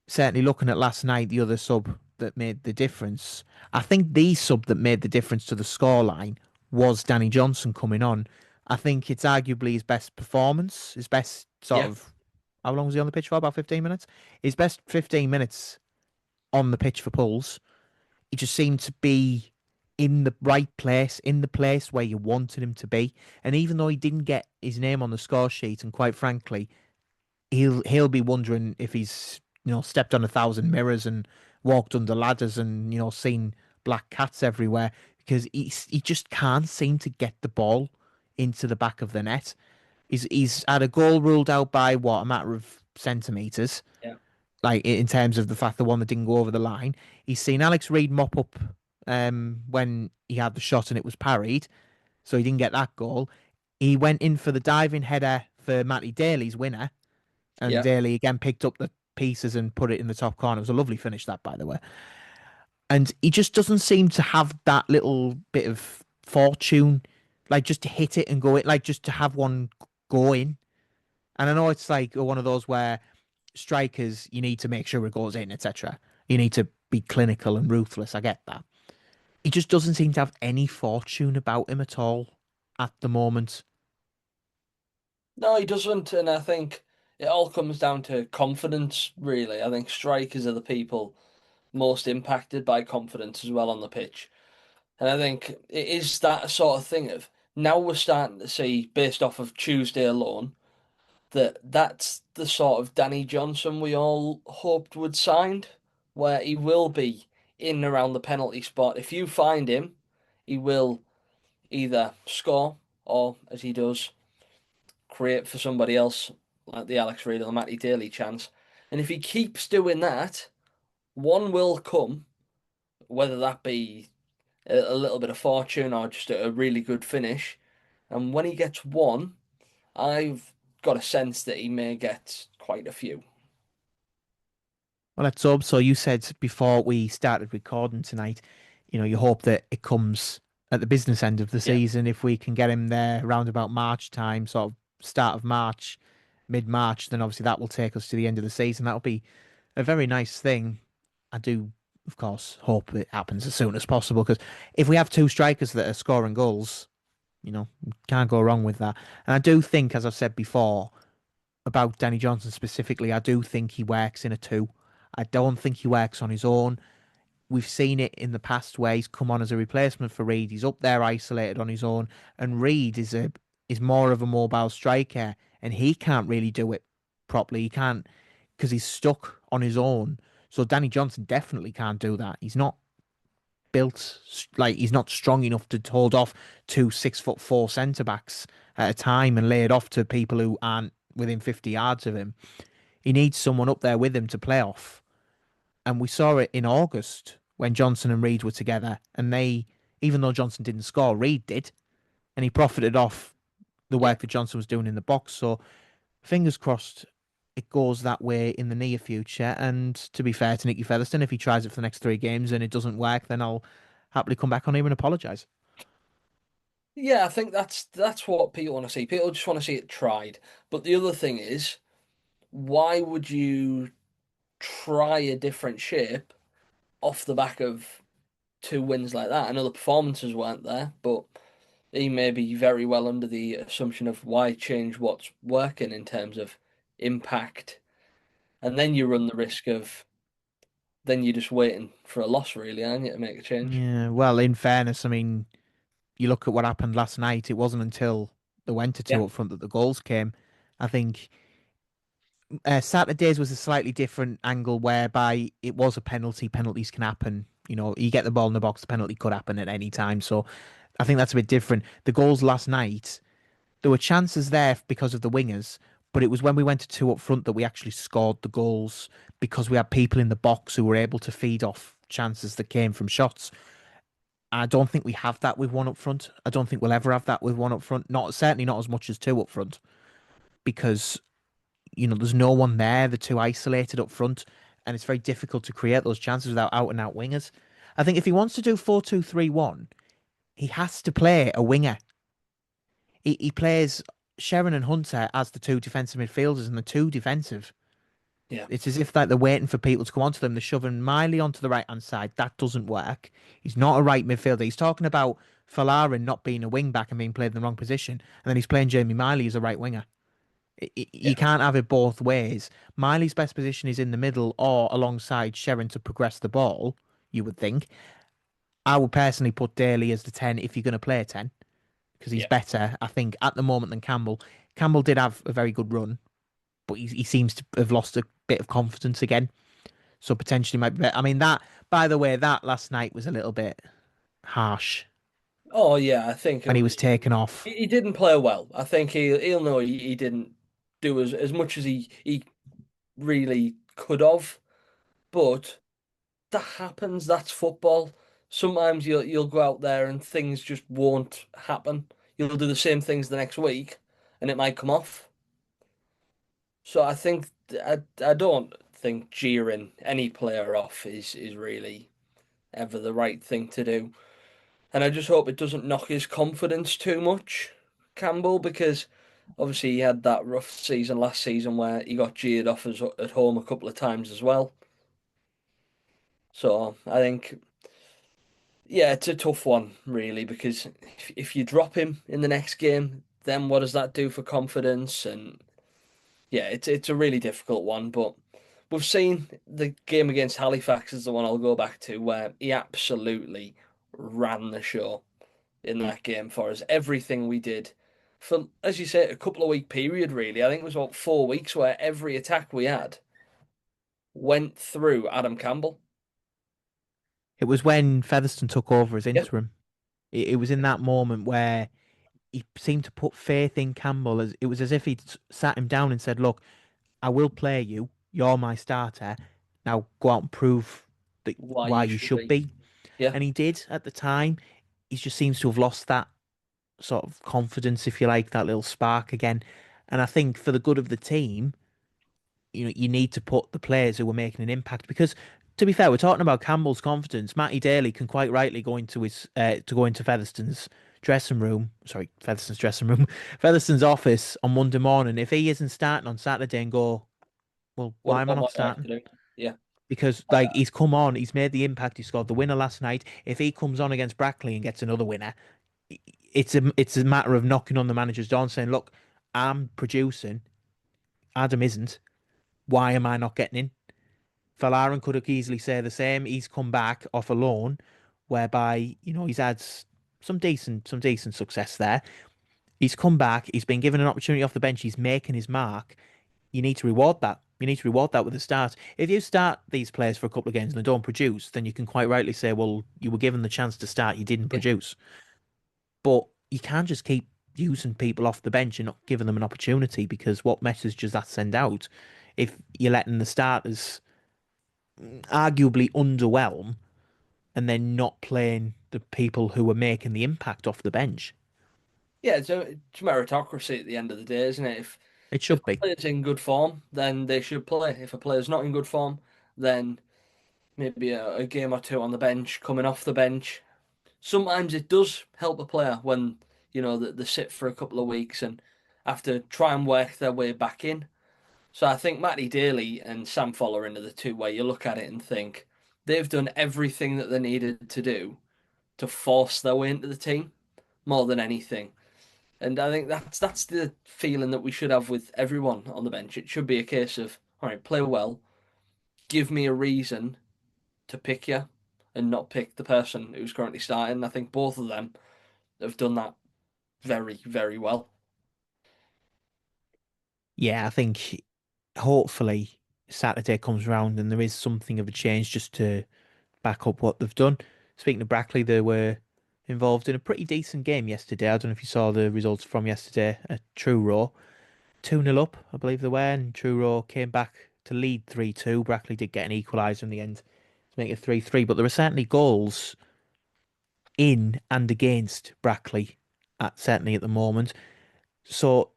certainly looking at last night, the other sub that made the difference, I think the sub that made the difference to the scoreline was Danny Johnson coming on. I think it's arguably his best performance, his best sort yeah. of. How long was he on the pitch for? About 15 minutes? His best 15 minutes on the pitch for Pulls. He just seemed to be in the right place, in the place where you wanted him to be. And even though he didn't get his name on the score sheet, and quite frankly, he'll be wondering if he's stepped on 1,000 mirrors and walked under ladders and seen black cats everywhere because he just can't seem to get the ball into the back of the net. He's had a goal ruled out by what, a matter of centimeters, Yeah. like in terms of the fact the one that didn't go over the line. He's seen Alex Reid mop up when he had the shot and it was parried, so he didn't get that goal. He went in for the diving header for Matty Daly's winner, and Yeah. Daly again picked up the pieces and put it in the top corner. It was a lovely finish, that, by the way. And he just doesn't seem to have that little bit of fortune, like just to hit it and go it, like just to have one go in. And I know it's like one of those where strikers, you need to make sure it goes in, etc. You need to be clinical and ruthless. I get that. He just doesn't seem to have any fortune about him at all at the moment. No, he doesn't. And I think it all comes down to confidence, really. I think strikers are the people most impacted by confidence as well on the pitch. And I think it is that sort of thing of now we're starting to see, based off of Tuesday alone, that that's the sort of Danny Johnson we all hoped would signed, where he will be in and around the penalty spot. If you find him, he will either score or, as he does, create for somebody else, like the Alex Reid or the Matty Daly chance. And if he keeps doing that, one will come, whether that be a little bit of fortune or just a really good finish. And when he gets one, I've got a sense that he may get quite a few. Well, let's hope so. You said before we started recording tonight, you hope that it comes at the business end of the Yeah. season. If we can get him there around about March time, sort of start of March, mid-March, then obviously that will take us to the end of the season. That'll be a very nice thing. I do, of course, hope it happens as soon as possible because if we have two strikers that are scoring goals, can't go wrong with that. And I do think, as I've said before, about Danny Johnson specifically, I do think he works in a two. I don't think he works on his own. We've seen it in the past where he's come on as a replacement for Reid. He's up there isolated on his own, and Reid is more of a mobile striker, and he can't really do it properly. He can't because he's stuck on his own. So Danny Johnson definitely can't do that. He's not built like he's not strong enough to hold off two 6'4" centre backs at a time and lay it off to people who aren't within 50 yards of him. He needs someone up there with him to play off. And we saw it in August when Johnson and Reid were together, and even though Johnson didn't score, Reid did, and he profited off the Yeah. work that Johnson was doing in the box. So fingers crossed it goes that way in the near future. And to be fair to Nicky Featherstone, if he tries it for the next 3 games and it doesn't work, then I'll happily come back on here and apologise. Yeah, I think that's what people want to see. People just want to see it tried. But the other thing is, why would you try a different shape off the back of two wins like that? I know the performances weren't there, but he may be very well under the assumption of why change what's working in terms of impact. And then you run the risk of then you're just waiting for a loss, really, aren't you, to make a change? Yeah, well, in fairness, I mean, you look at what happened last night, it wasn't until they went to Yeah, two up front that the goals came. I think Saturdays was a slightly different angle whereby it was a penalty. Penalties can happen. You get the ball in the box, the penalty could happen at any time. So I think that's a bit different. The goals last night, there were chances there because of the wingers, but it was when we went to two up front that we actually scored the goals because we had people in the box who were able to feed off chances that came from shots. I don't think we have that with one up front. I don't think we'll ever have that with one up front. Not certainly not as much as two up front because there's no one there. They're too isolated up front, and it's very difficult to create those chances without out and out wingers. I think if he wants to do 4-2-3-1, he has to play a winger. He plays Sharon and Hunter as the two defensive midfielders, and the two defensive. yeah, It's as if they're waiting for people to come onto them. They're shoving Miley onto the right hand side. That doesn't work. He's not a right midfielder. He's talking about Falarin not being a wing back and being played in the wrong position, and then he's playing Jamie Miley as a right winger. yeah, You can't have it both ways. Miley's best position is in the middle or alongside Sharon to progress the ball, you would think. I would personally put Daly as the 10 if you're going to play a 10 because he's yeah. better, I think, at the moment than Campbell. Campbell did have a very good run, but he seems to have lost a bit of confidence again. So potentially might be better. I mean, by the way, that last night was a little bit harsh Oh yeah, I think when he was taken off. he didn't play well. I think he'll know he didn't do as much as he really could have. But that happens. That's football. Sometimes you'll go out there and things just won't happen. You'll do the same things the next week, and it might come off. So I think I don't think jeering any player off is really ever the right thing to do. And I just hope it doesn't knock his confidence too much, Campbell, because obviously he had that rough season last season where he got jeered off at home a couple of times as well. So I think, yeah, it's a tough one, really, because if you drop him in the next game, then what does that do for confidence? And yeah, it's a really difficult one, but we've seen the game against Halifax is the one I'll go back to where he absolutely ran the show in that game for us. Everything we did for, as you say, a couple of week period, really. I think it was about 4 weeks where every attack we had went through Adam Campbell. It was when Featherstone took over as Yeah. interim. It was in that moment where he seemed to put faith in Campbell. As it was as if he'd sat him down and said, "Look, I will play you. You're my starter. Now go out and prove that Why why you you should should be. be." Yeah. And he did at the time. He just seems to have lost that sort of confidence, if you like, that little spark again. And I think for the good of the team, you need to put the players who are making an impact because. To be fair, we're talking about Campbell's confidence. Matty Daly can quite rightly go into his to go into Featherstone's dressing room. Sorry, Featherstone's dressing room, Featherstone's office on Monday morning. If he isn't starting on Saturday and go, well, why am I not What do I have starting? to do? Yeah. Because like he's come on, he's made the impact. He scored the winner last night. If he comes on against Brackley and gets another winner, it's a matter of knocking on the manager's door and saying, "Look, I'm producing. Adam isn't. Why am I not getting in?" Valarin could have easily say the same. He's come back off a loan, whereby he's had some decent success there. He's come back. He's been given an opportunity off the bench. He's making his mark. You need to reward that. You need to reward that with a start. If you start these players for a couple of games and they don't produce, then you can quite rightly say, well, you were given the chance to start, you didn't Yeah. produce. But you can't just keep using people off the bench and not giving them an opportunity because what message does that send out if you're letting the starters arguably underwhelm and then not playing the people who are making the impact off the bench? Yeah, it's meritocracy at the end of the day, isn't it? It If should a be. player's in good form, then they should play. If a player's not in good form, then maybe a game or two on the bench, coming off the bench. Sometimes it does help a player when, they sit for a couple of weeks and have to try and work their way back in. So I think Matty Daly and Sam Fowler are the two where you look at it and think they've done everything that they needed to do to force their way into the team more than anything. And I think that's the feeling that we should have with everyone on the bench. It should be a case of, all right, play well, give me a reason to pick you and not pick the person who's currently starting. I think both of them have done that very, very well. Yeah, I think hopefully Saturday comes round and there is something of a change just to back up what they've done. Speaking of Brackley, they were involved in a pretty decent game yesterday. I don't know if you saw the results from yesterday at Truro. 2-0 up, I believe they were, and Truro came back to lead 3-2. Brackley did get an equaliser in the end to make it 3-3, but there are certainly goals in and against Brackley certainly at the moment. So,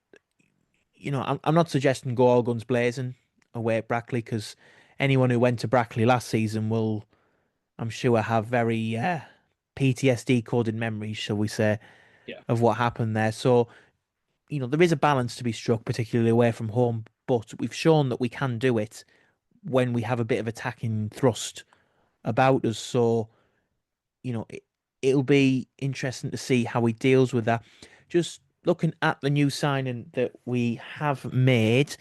I'm not suggesting go all guns blazing away at Brackley because anyone who went to Brackley last season will, I'm sure, have very PTSD coded memories, shall we say, Yeah. of what happened there. So, there is a balance to be struck, particularly away from home, but we've shown that we can do it when we have a bit of attacking thrust about us. So, it'll be interesting to see how he deals with that. Just looking at the new signing that we have made,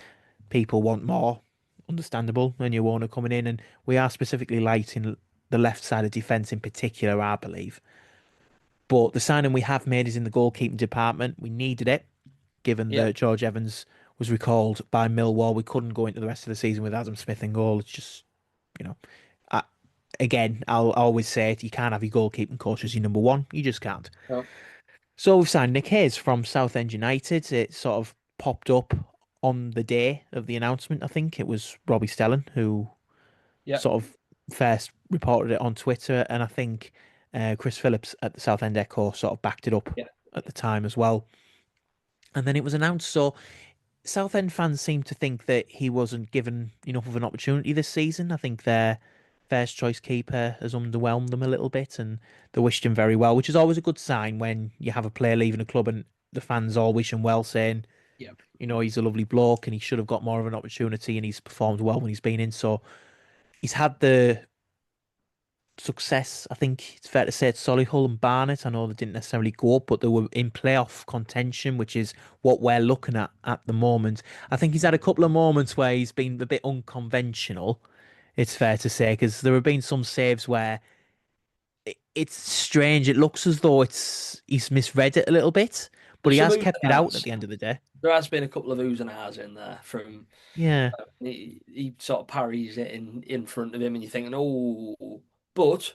people want more. Understandable when you want to coming in, and we are specifically lighting the left side of defence in particular, I believe. But the signing we have made is in the goalkeeping department. We needed it, given Yeah. that George Evans was recalled by Millwall. We couldn't go into the rest of the season with Adam Smith in goal. It's just, you know, I, again, I'll always say it. You can't have your goalkeeping coach as your number one. You just can't. No. So we've signed Nick Hayes from Southend United. It sort of popped up on the day of the announcement. I think it was Robbie Stellan who Yeah. sort of first reported it on Twitter, and I think Chris Phillips at the Southend Echo sort of backed it up Yeah. at the time as well. And then it was announced. So Southend fans seem to think that he wasn't given enough of an opportunity this season. I think their first choice keeper has underwhelmed them a little bit, and they wished him very well, which is always a good sign when you have a player leaving a club and the fans all wish him well, saying, Yeah. he's a lovely bloke and he should have got more of an opportunity and he's performed well when he's been in. So he's had the success. I think it's fair to say it's Solihull and Barnet. I know they didn't necessarily go up, but they were in playoff contention, which is what we're looking at the moment. I think he's had a couple of moments where he's been a bit unconventional. It's fair to say because there have been some saves where it's strange. It looks as though he's misread it a little bit, but There's he some has oohs kept it and out at ahs. the end of the day. There has been a couple of oohs and ahs in there from Yeah. he sort of parries it in front of him, and you're thinking, oh, but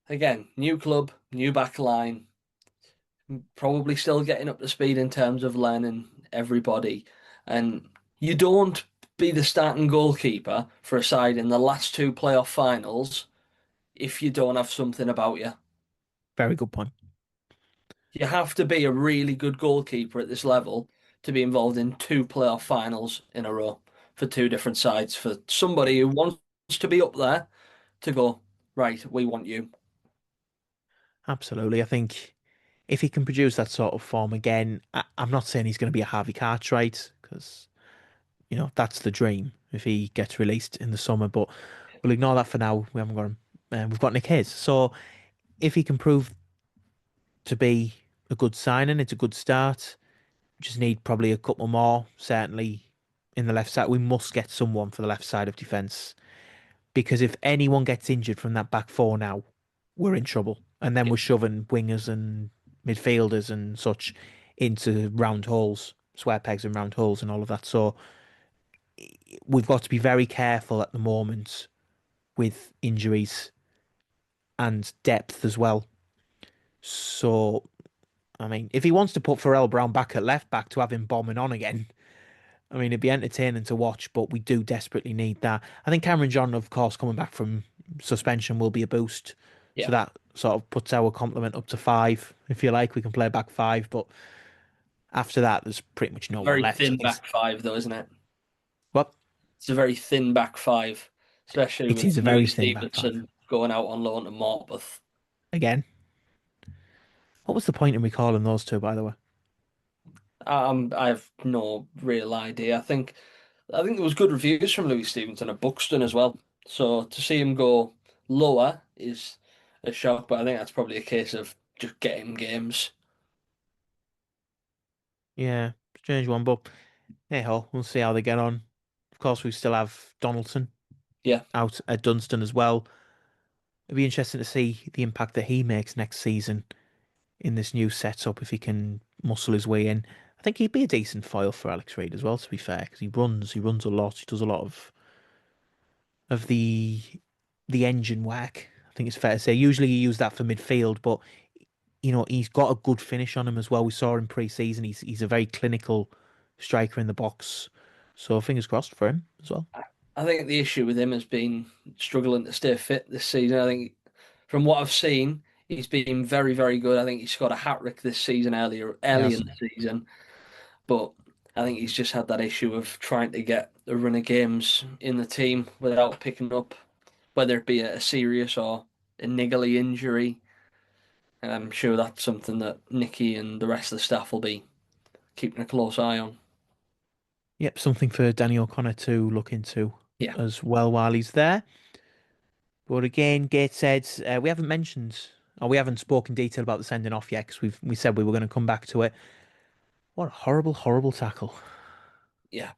again, new club, new back line, probably still getting up to speed in terms of learning everybody. And you don't be the starting goalkeeper for a side in the last two playoff finals if you don't have something about you. Very good point. You have to be a really good goalkeeper at this level to be involved in two playoff finals in a row for two different sides. For somebody who wants to be up there to go, right, we want you. Absolutely. I think if he can produce that sort of form again, I'm not saying he's going to be a Harvey Cartwright because, that's the dream if he gets released in the summer, but we'll ignore that for now. We haven't got him. We've got Nick Hayes. So if he can prove to be a good signing, it's a good start. Just need probably a couple more, certainly in the left side. We must get someone for the left side of defence because if anyone gets injured from that back four now, we're in trouble. And then Yeah, we're shoving wingers and midfielders and such into round holes, square pegs and round holes and all of that. So we've got to be very careful at the moment with injuries and depth as well. So, I mean, if he wants to put Pharrell Brown back at left back to have him bombing on again, I mean, it'd be entertaining to watch, but we do desperately need that. I think Cameron John, of course, coming back from suspension will be a boost. So yeah. that sort of puts our complement up to five, if you like. We can play back five, but after that, there's pretty much no one Very left. I thin think, back five, though, isn't it? well, It's a very thin back five, especially it with is a Louis very thin back five. Stevenson going out on loan to Morpeth. Again, what was the point in recalling those two, by the way? I have no real idea. I think there was good reviews from Louis Stevenson at Buxton as well. So to see him go lower is a shock, but I think that's probably a case of just getting games. Yeah, strange one, but hey ho, we'll see how they get on. Of course, we still have Donaldson Yeah, out at Dunstan as well. It'd be interesting to see the impact that he makes next season in this new setup if he can muscle his way in. I think he'd be a decent foil for Alex Reid as well, to be fair, because he runs a lot. He does a lot of the engine work. I think it's fair to say. Usually you use that for midfield, but he's got a good finish on him as well. We saw him pre-season. He's a very clinical striker in the box. So fingers crossed for him as well. I think the issue with him has been struggling to stay fit this season. I think from what I've seen, he's been very, very good. I think he scored a hat trick this season early Yes. in the season, but I think he's just had that issue of trying to get a run of games in the team without picking up, whether it be a serious or a niggly injury. And I'm sure that's something that Nicky and the rest of the staff will be keeping a close eye on. Yep, something for Danny O'Connor to look into Yeah, as well while he's there. But again, Gateshead, we haven't mentioned, or we haven't spoken detail about the sending off yet because we said we were going to come back to it. What a horrible, horrible tackle. yeah.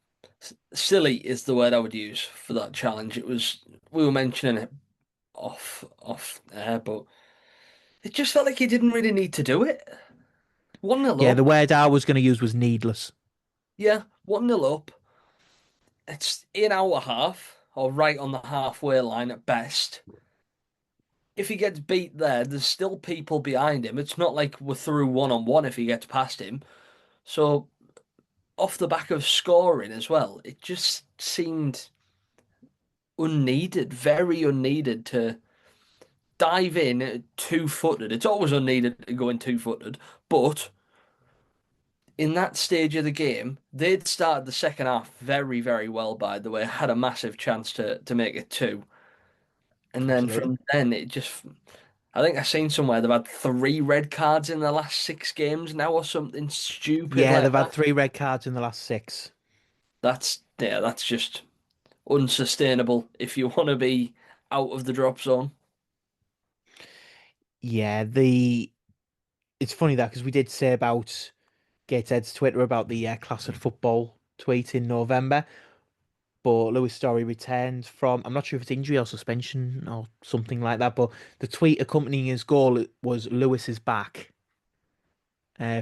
Silly is the word I would use for that challenge. It was we were mentioning it off air, but it just felt like he didn't really need to do it. 1-0 Yeah, the up, word I was going to use was needless. yeah, 1-0 up. It's in our half or right on the halfway line at best. If he gets beat there, there's still people behind him. It's not like we're through one on one if he gets past him. So off the back of scoring as well, it just seemed unneeded, very unneeded to dive in two-footed. It's always unneeded to go in two-footed, but in that stage of the game, they'd started the second half very, very well, by the way, had a massive chance to make it two. And then Absolutely. from then, it just. I think I've seen somewhere they've had three red cards in the last six games now or something stupid Yeah, like they've had that. 3 red cards in the last 6. Yeah, that's just unsustainable if you want to be out of the drop zone. Yeah, it's funny that because we did say about Gateshead's Twitter about the class at football tweet in November, but Lewis Story returned from, I'm not sure if it's injury or suspension or something like that, but the tweet accompanying his goal was Lewis is back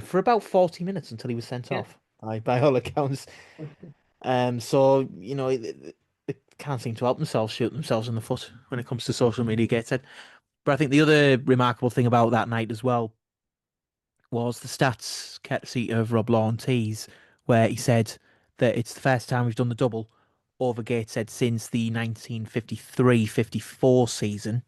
for about 40 minutes until he was sent Yeah. off, by all accounts. So, they can't seem to help themselves shoot themselves in the foot when it comes to social media, Gateshead. But I think the other remarkable thing about that night as well was the stats courtesy of Rob Law Tees, where he said that it's the first time we've done the double over Gateshead since the 1953-54 season,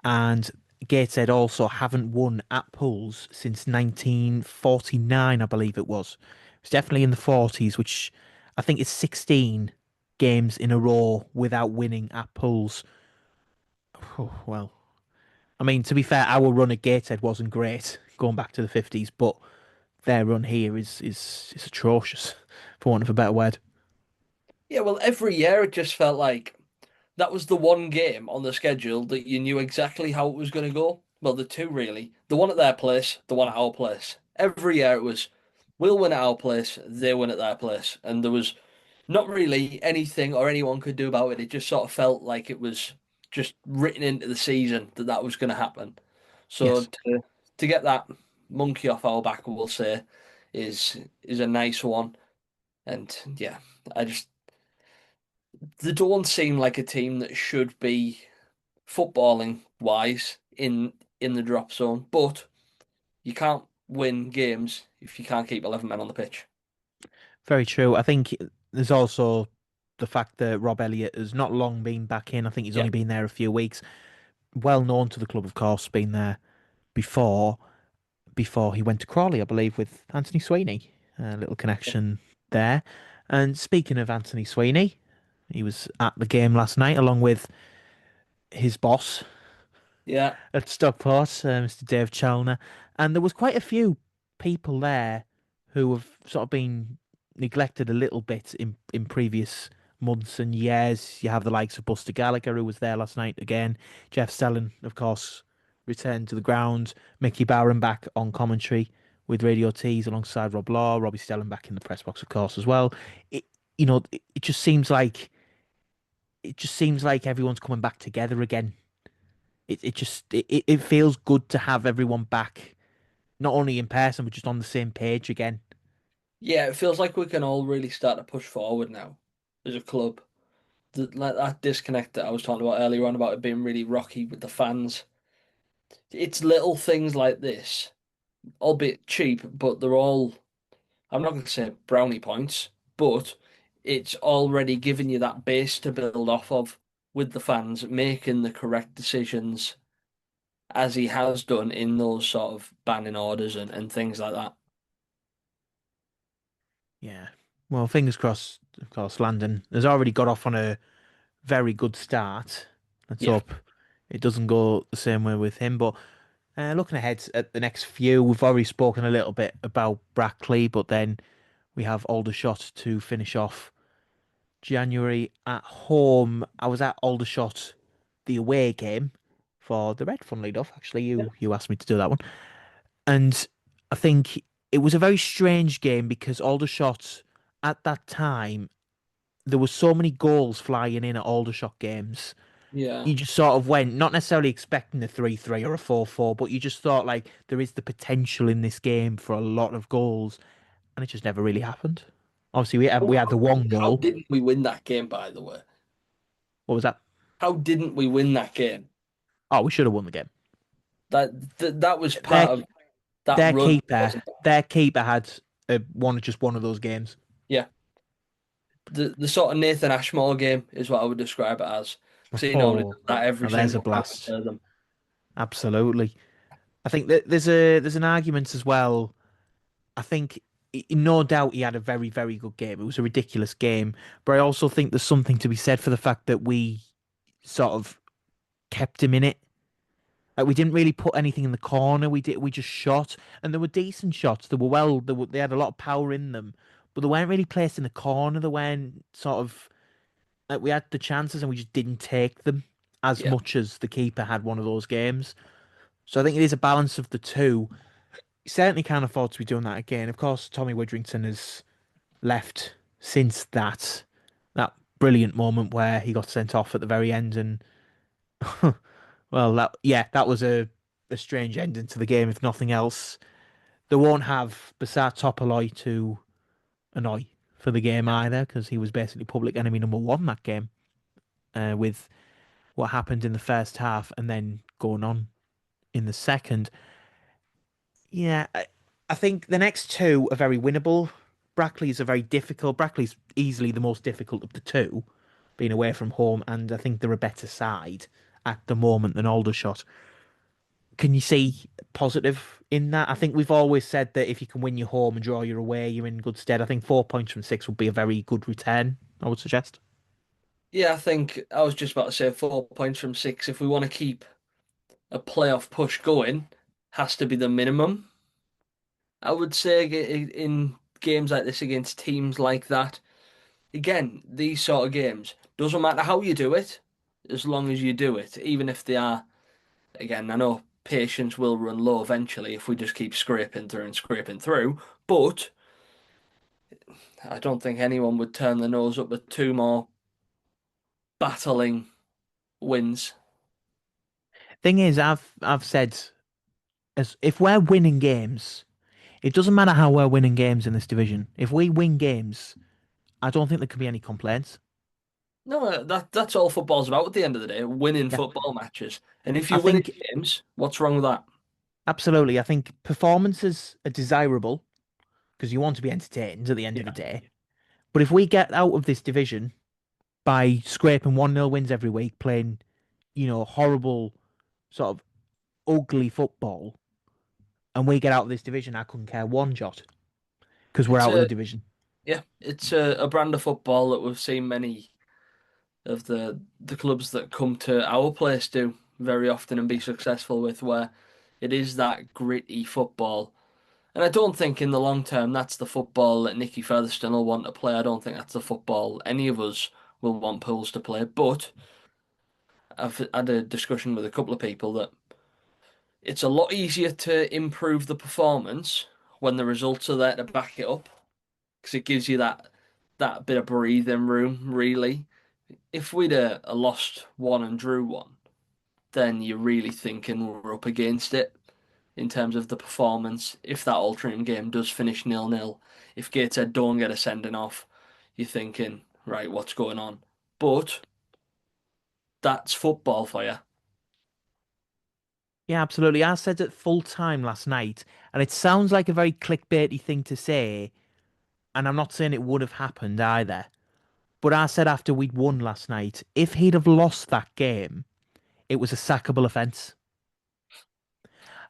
and Gateshead also haven't won at pools since 1949, I believe it was. It's definitely in the 40s, which I think is 16 games in a row without winning at pools. Oh, well, I mean, to be fair, our run at Gateshead wasn't great going back to the 50s, but their run here is atrocious, for want of a better word. Yeah, well, every year it just felt like that was the one game on the schedule that you knew exactly how it was going to go. Well, the two really. The one at their place, the one at our place. Every year it was, we'll win at our place, they win at their place. And there was not really anything or anyone could do about it. It just sort of felt like it was just written into the season that that was going to happen. So Yes, to get that monkey off our back, we'll say, is a nice one. And yeah, I just they don't seem like a team that should be footballing wise in the drop zone, but you can't win games if you can't keep 11 men on the pitch. very true. I think there's also the fact that Rob Elliott has not long been back in. I think he's Yeah, only been there a few weeks. Well known to the club, of course, been there before before he went to Crawley, I believe, with Anthony Sweeney. A little connection there. And speaking of Anthony Sweeney, he was at the game last night along with his boss, yeah, at Stockport, Mr. Dave Chalner, and there was quite a few people there who have sort of been neglected a little bit in previous months and years. You have the likes of Buster Gallagher, who was there last night again. Jeff Stelling, of course, returned to the ground. Mickey Barron back on commentary with Radio T's alongside Rob Law. Robbie Stelling back in the press box, of course, as well. It, it just seems like everyone's coming back together again. It feels good to have everyone back, not only in person but just on the same page again. yeah. It feels like we can all really start to push forward now as a club. Like that disconnect that I was talking about earlier on about it being really rocky with the fans. It's little things like this, albeit cheap, but they're all, I'm not going to say brownie points, but it's already given you that base to build off of with the fans making the correct decisions as he has done in those sort of banning orders and things like that. Yeah. Well, fingers crossed. Of course, Landon has already got off on a very good start. Let's Yeah, hope it doesn't go the same way with him. But looking ahead at the next few, we've already spoken a little bit about Brackley, but then we have Aldershot to finish off January at home. I was at Aldershot, the away game for the Red, funnily enough. Actually, yeah, you asked me to do that one. And I think it was a very strange game because Aldershot at that time there were so many goals flying in at Aldershot games. yeah. You just sort of went, not necessarily expecting a 3-3 or a 4-4, but you just thought like there is the potential in this game for a lot of goals, and it just never really happened. Obviously, How, we had the one how goal. didn't we win that game, by the way? What was that? How didn't we win that game? Oh, we should have won the game. That was Their part of that run, wasn't it? their keeper had just one of those games. Yeah. The sort of Nathan Ashmore game is what I would describe it as. Because he normally Oh, does that every now there's a single time we blast. play them. Absolutely. I think that there's an argument as well. I think no doubt he had a very very good game. It was a ridiculous game, but I also think there's something to be said for the fact that we sort of kept him in it. Like we didn't really put anything in the corner. We just shot, and there were decent shots. They had a lot of power in them, but they weren't really placed in the corner. They weren't sort of like we had the chances and we just didn't take them as Yeah. much as the keeper had one of those games. So I think it is a balance of the two. He certainly can't afford to be doing that again. Of course, Tommy Widrington has left since that brilliant moment where he got sent off at the very end, and well, that was a strange ending to the game. If nothing else, they won't have Basat Topoloy to annoy for the game either because he was basically public enemy number one that game with what happened in the first half and then going on in the second. Yeah, I think the next two are very winnable. Brackley's are very difficult. Brackley's easily the most difficult of the two, being away from home, and I think they're a better side at the moment than Aldershot. Can you see positive in that? I think we've always said that if you can win your home and draw your away, you're in good stead. I think 4 points from six would be a very good return, I would suggest. Yeah, I think I was just about to say 4 points from six. If we want to keep a playoff push going, has to be the minimum. I would say in games like this against teams like that, again, these sort of games, doesn't matter how you do it, as long as you do it, even if they are, again, I know patience will run low eventually if we just keep scraping through and scraping through, but I don't think anyone would turn their nose up at two more battling wins. Thing is, I've said as if we're winning games, it doesn't matter how we're winning games in this division. If we win games, I don't think there can be any complaints. No, that's all football's about at the end of the day, winning Yeah, football matches. And if I you win in think games, what's wrong with that? absolutely. I think performances are desirable because you want to be entertained at the end of the Yeah. day. But if we get out of this division by scraping 1-0 wins every week, playing, horrible, sort of ugly football, and we get out of this division, I couldn't care one jot because we're It's out of the a division. Yeah, it's a brand of football that we've seen many of the clubs that come to our place do very often and be successful with, where it is that gritty football. And I don't think in the long term that's the football that Nicky Featherstone will want to play. I don't think that's the football any of us will want Pools to play. But I've had a discussion with a couple of people that it's a lot easier to improve the performance when the results are there to back it up because it gives you that bit of breathing room, really. If we'd a lost one and drew one, then you're really thinking we're up against it in terms of the performance. If that Altrincham game does finish 0-0, if Gateshead don't get a sending off, you're thinking, right, what's going on? But that's football for you. Yeah, absolutely. I said it full time last night, and it sounds like a very clickbaity thing to say, and I'm not saying it would have happened either. But I said after we'd won last night, if he'd have lost that game, it was a sackable offence.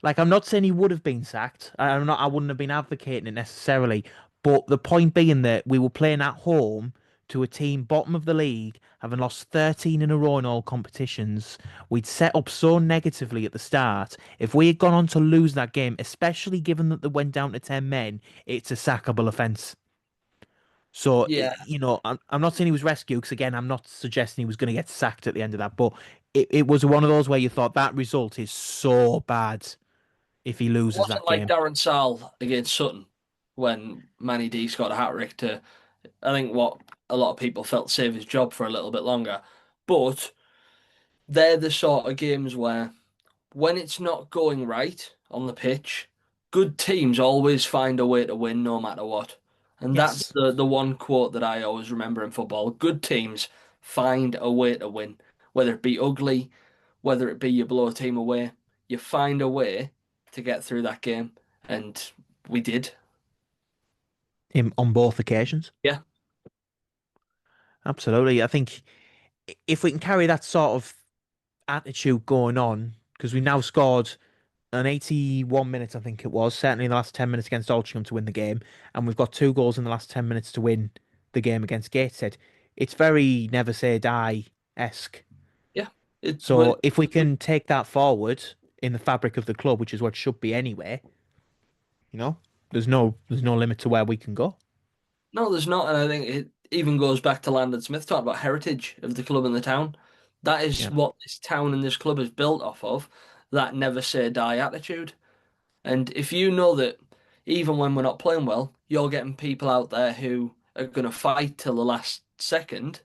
Like I'm not saying he would have been sacked. I wouldn't have been advocating it necessarily. But the point being that we were playing at home to a team bottom of the league, having lost 13 in a row in all competitions. We'd set up so negatively at the start. If we had gone on to lose that game, especially given that they went down to 10 men, it's a sackable offence. So, Yeah. I'm not saying he was rescued because, again, I'm not suggesting he was going to get sacked at the end of that. But it was one of those where you thought that result is so bad if he It loses that wasn't like game. Darren Sall against Sutton when Manny D got a hat trick to, I think, what a lot of people felt save his job for a little bit longer. But they're the sort of games where when it's not going right on the pitch, good teams always find a way to win no matter what. And that's Yes. the one quote that I always remember in football. Good teams find a way to win. Whether it be ugly, whether it be you blow a team away, you find a way to get through that game. And we did. Him on both occasions. Yeah. Absolutely. I think if we can carry that sort of attitude going on, because we now scored an 81 minutes, I think it was, certainly in the last 10 minutes against Altrincham to win the game, and we've got two goals in the last 10 minutes to win the game against Gateshead. It's very never say die-esque. Yeah. Well, So if we can take that forward in the fabric of the club, which is what it should be anyway, you know, there's no limit to where we can go. no, there's not, and I think it even goes back to Landon Smith talking about heritage of the club and the town. That is Yeah. what this town and this club is built off of, that never say die attitude. And if you know that even when we're not playing well, you're getting people out there who are going to fight till the last second.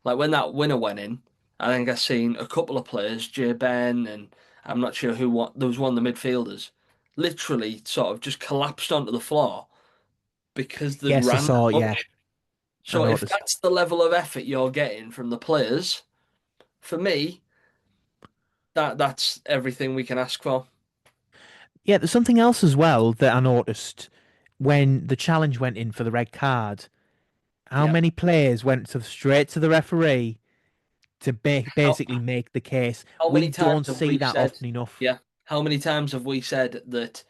Like when that winner went in, I think I seen a couple of players, Jay Ben and I'm not sure who what there was one of the midfielders, literally sort of just collapsed onto the floor because they'd Yes, I ran that saw. Yeah, much. I So if noticed. that's the level of effort you're getting from the players, for me, that's everything we can ask for. Yeah, there's something else as well that I noticed when the challenge went in for the red card. How Yeah. many players went straight to the referee to How basically make the case? how We many times don't have see we that said, often enough. yeah, how many times have we said that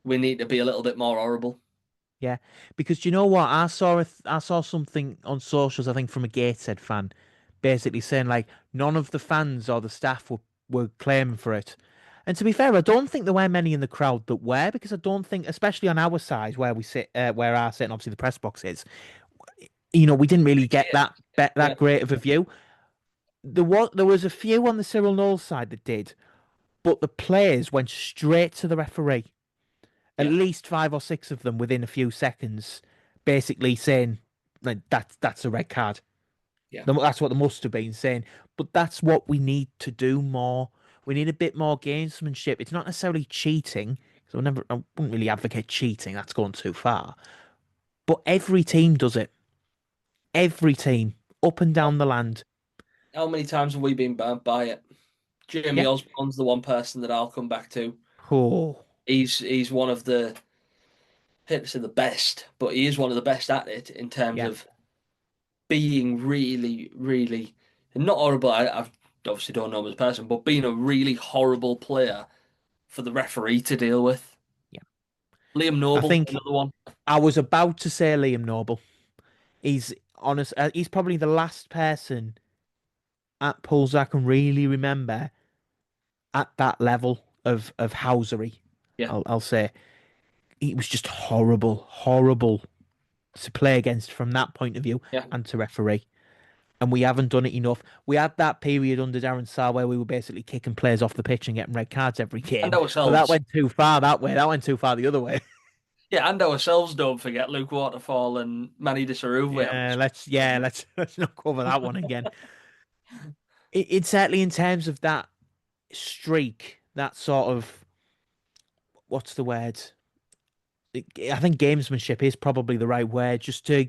we need to be a little bit more horrible? Yeah, because do you know what? I saw something on socials, I think from a Gateshead fan, basically saying like none of the fans or the staff were claiming for it. And to be fair, I don't think there were many in the crowd that were, because I don't think, especially on our side where we sit, where our sit, and obviously the press box is, we didn't really get Yeah, that great of a view. There was a few on the Cyril Knowles side that did, but the players went straight to the referee. At yeah, least five or six of them within a few seconds, basically saying like that's a red card. yeah. That's what they must have been saying. But that's what we need to do more. We need a bit more gamesmanship. It's not necessarily cheating, because I wouldn't really advocate cheating. That's going too far. But every team does it. Every team, up and How, down the land. how many times have we been burnt by it? Jamie Yeah. Osborne's the one person that I'll come back to. Oh, He's one of the, I hate to say the best, but he is one of the best at it in terms yeah, of being really, really not horrible. I obviously don't know him as a person, but being a really horrible player for the referee to deal with. yeah. Liam I Noble, think another one. I was about to say Liam Noble. He's honest. He's probably the last person at pulls I can really remember at that level of housery. Yeah, I'll say it was just horrible, horrible to play against from that point of view yeah. and to referee. And we haven't done it enough. We had that period under Darren Sarr where we were basically kicking players off the pitch and getting red cards every And game. But that ourselves. went too far that way. That went too far the other way. Yeah, and ourselves, don't forget Luke Waterfall and Manny Disarove. Let's not cover that one again. It's certainly in terms of that streak, that sort of, what's the word? I think gamesmanship is probably the right word, just to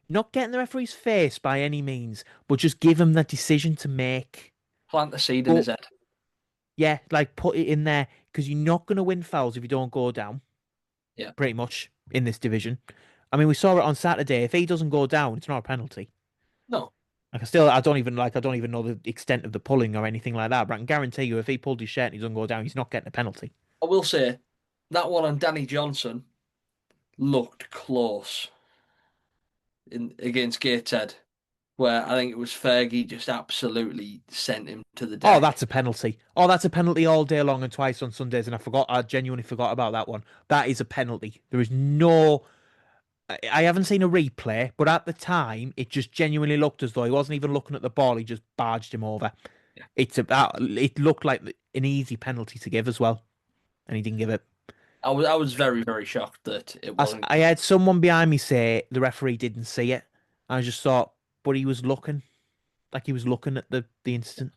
not get in the referee's face by any means, but just give him the decision to make. Plant the seed in But his head. yeah, like put it in there, because you're not going to win fouls if you don't go down, Yeah. pretty much, in this division. I mean, we saw it on Saturday. If he doesn't go down, it's not a penalty. No, Like I don't even know the extent of the pulling or anything like that. But I can guarantee you, if he pulled his shirt and he doesn't go down, he's not getting a penalty. I will say that one on Danny Johnson looked close in against Gateshead, where I think it was Fergie just absolutely sent him to the Oh, deck. that's a penalty. Oh, that's a penalty all day long and twice on Sundays. And I genuinely forgot about that one. That is a penalty. There is no, I haven't seen a replay, but at the time, it just genuinely looked as though he wasn't even looking at the ball. He just barged him over. Yeah. It looked like an easy penalty to give as well. And he didn't give it. I was very, very shocked that it wasn't. I had someone behind me say the referee didn't see it. I just thought, but he was looking, like he was looking at the incident.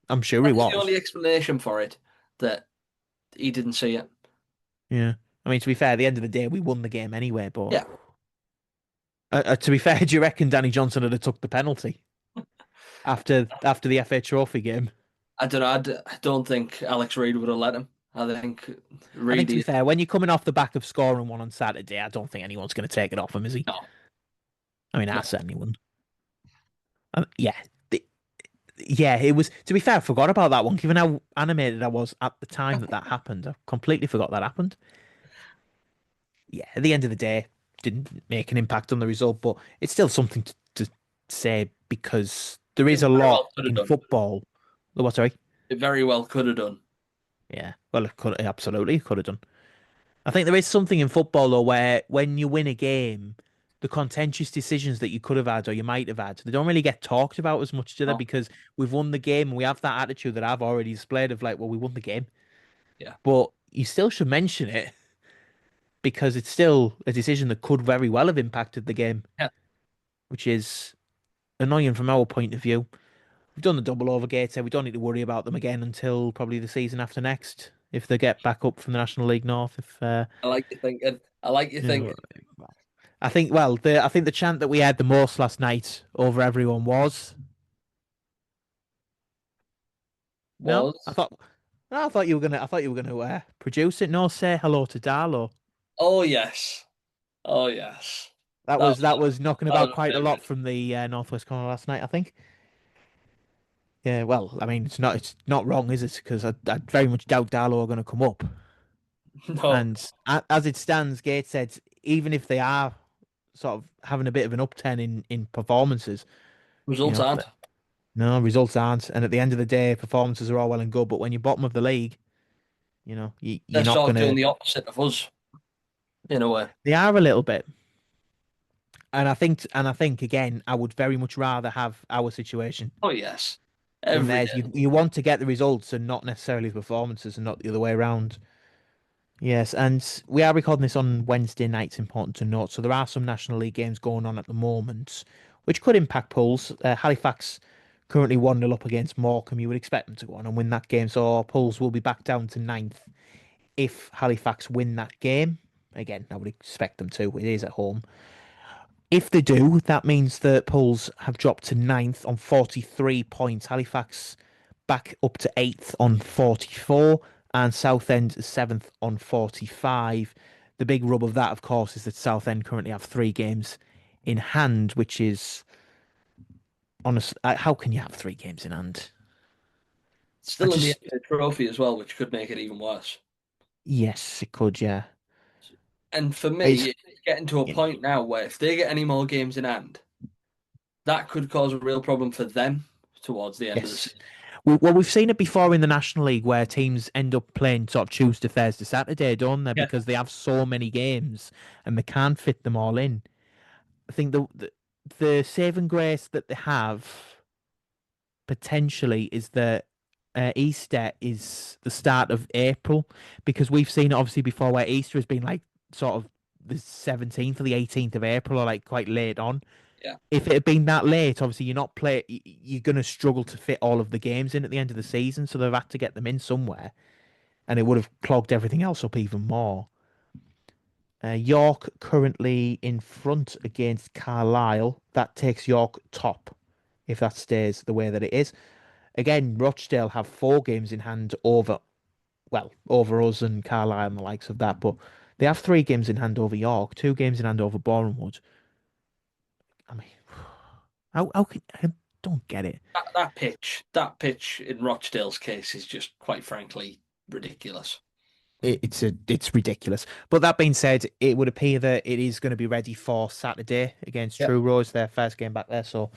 I'm sure he That's the was. only explanation for it, that he didn't see it. Yeah. I mean, to be fair, at the end of the day, we won the game anyway. But Yeah, to be fair, do you reckon Danny Johnson would have took the penalty after the FA Trophy game? I don't know. I don't think Alex Reid would have let him. I think I think, to be Reid. fair, when you're coming off the back of scoring one on Saturday, I don't think anyone's going to take it off him, is he? No, I mean, I no. certainly wouldn't. Yeah, yeah. It was. To be fair, I forgot about that one. Given how animated I was at the time that happened, I completely forgot that happened. Yeah, at the end of the day, didn't make an impact on the result, but it's still something to say, because there is It a very lot well could have in done. football. Oh, what, sorry? It very well could have done. Yeah, well, it absolutely could have done. I think there is something in football though where when you win a game, the contentious decisions that you could have had or you might have had, they don't really get talked about as much, do they? No, Because we've won the game and we have that attitude that I've already displayed of like, well, we won the game. yeah, But you still should mention it, because it's still a decision that could very well have impacted the game, yeah. which is annoying from our point of view. We've done the double over Gateshead. We don't need to worry about them again until probably the season after next, if they get back up from the National League North. If I like you thinking. I like you you know, thinking. I think the chant that we had the most last night over everyone was No, was. I thought you were gonna produce it. No, say hello to Darlow. Oh yes. Oh yes. That was knocking That about was quite my a lot favorite. from the northwest corner last night, I think. Yeah, well, I mean, it's not wrong, is it? Because I very much doubt Darlow are going to come up. No, And as it stands, Gateshead, even if they are sort of having a bit of an upturn in performances, you results know, aren't. no results aren't. And at the end of the day, performances are all well and good, but when you're bottom of the league, They're you're not sort of doing gonna. the opposite of us in a way. They are a little bit, and I think again, I would very much rather have our situation Oh yes. than Every theirs. day. You want to get the results and not necessarily the performances, and not the other way around. Yes, and we are recording this on Wednesday night. It's important to note. So there are some National League games going on at the moment, which could impact polls. Halifax currently 1-0 up against Morecambe. You would expect them to go on and win that game. So our polls will be back down to ninth if Halifax win that game. Again, I would expect them to. It is at home. If they do, that means that polls have dropped to ninth on 43 points. Halifax back up to eighth on 44, and Southend is seventh on 45. The big rub of that, of course, is that Southend currently have 3 games in hand, which is honest. How can you have 3 games in hand? I Still in the just, FA Trophy as well, which could make it even worse. yes, it could, yeah. And for It's, me, it's getting to a yeah, point now where if they get any more games in hand, that could cause a real problem for them towards the end of the yes. season. Well, we've seen it before in the National League where teams end up playing sort of Tuesday, Thursday, Saturday, don't they? Yeah. Because they have so many games and they can't fit them all in. I think the saving grace that they have potentially is that Easter is the start of April because we've seen it obviously before where Easter has been like sort of the 17th or the 18th of April or like quite late on. Yeah. If it had been that late, obviously you're going to struggle to fit all of the games in at the end of the season, so they've had to get them in somewhere, and it would have clogged everything else up even more. York currently in front against Carlisle. That takes York top if that stays the way that it is. Again, Rochdale have 4 games in hand over us and Carlisle and the likes of that, but they have 3 games in hand over York, 2 games in hand over Bournemouth. I mean, how can I don't get it. That pitch in Rochdale's case is just quite frankly ridiculous. It's ridiculous. But that being said, it would appear that it is going to be ready for Saturday against Yep. Truro. It's their first game back there, so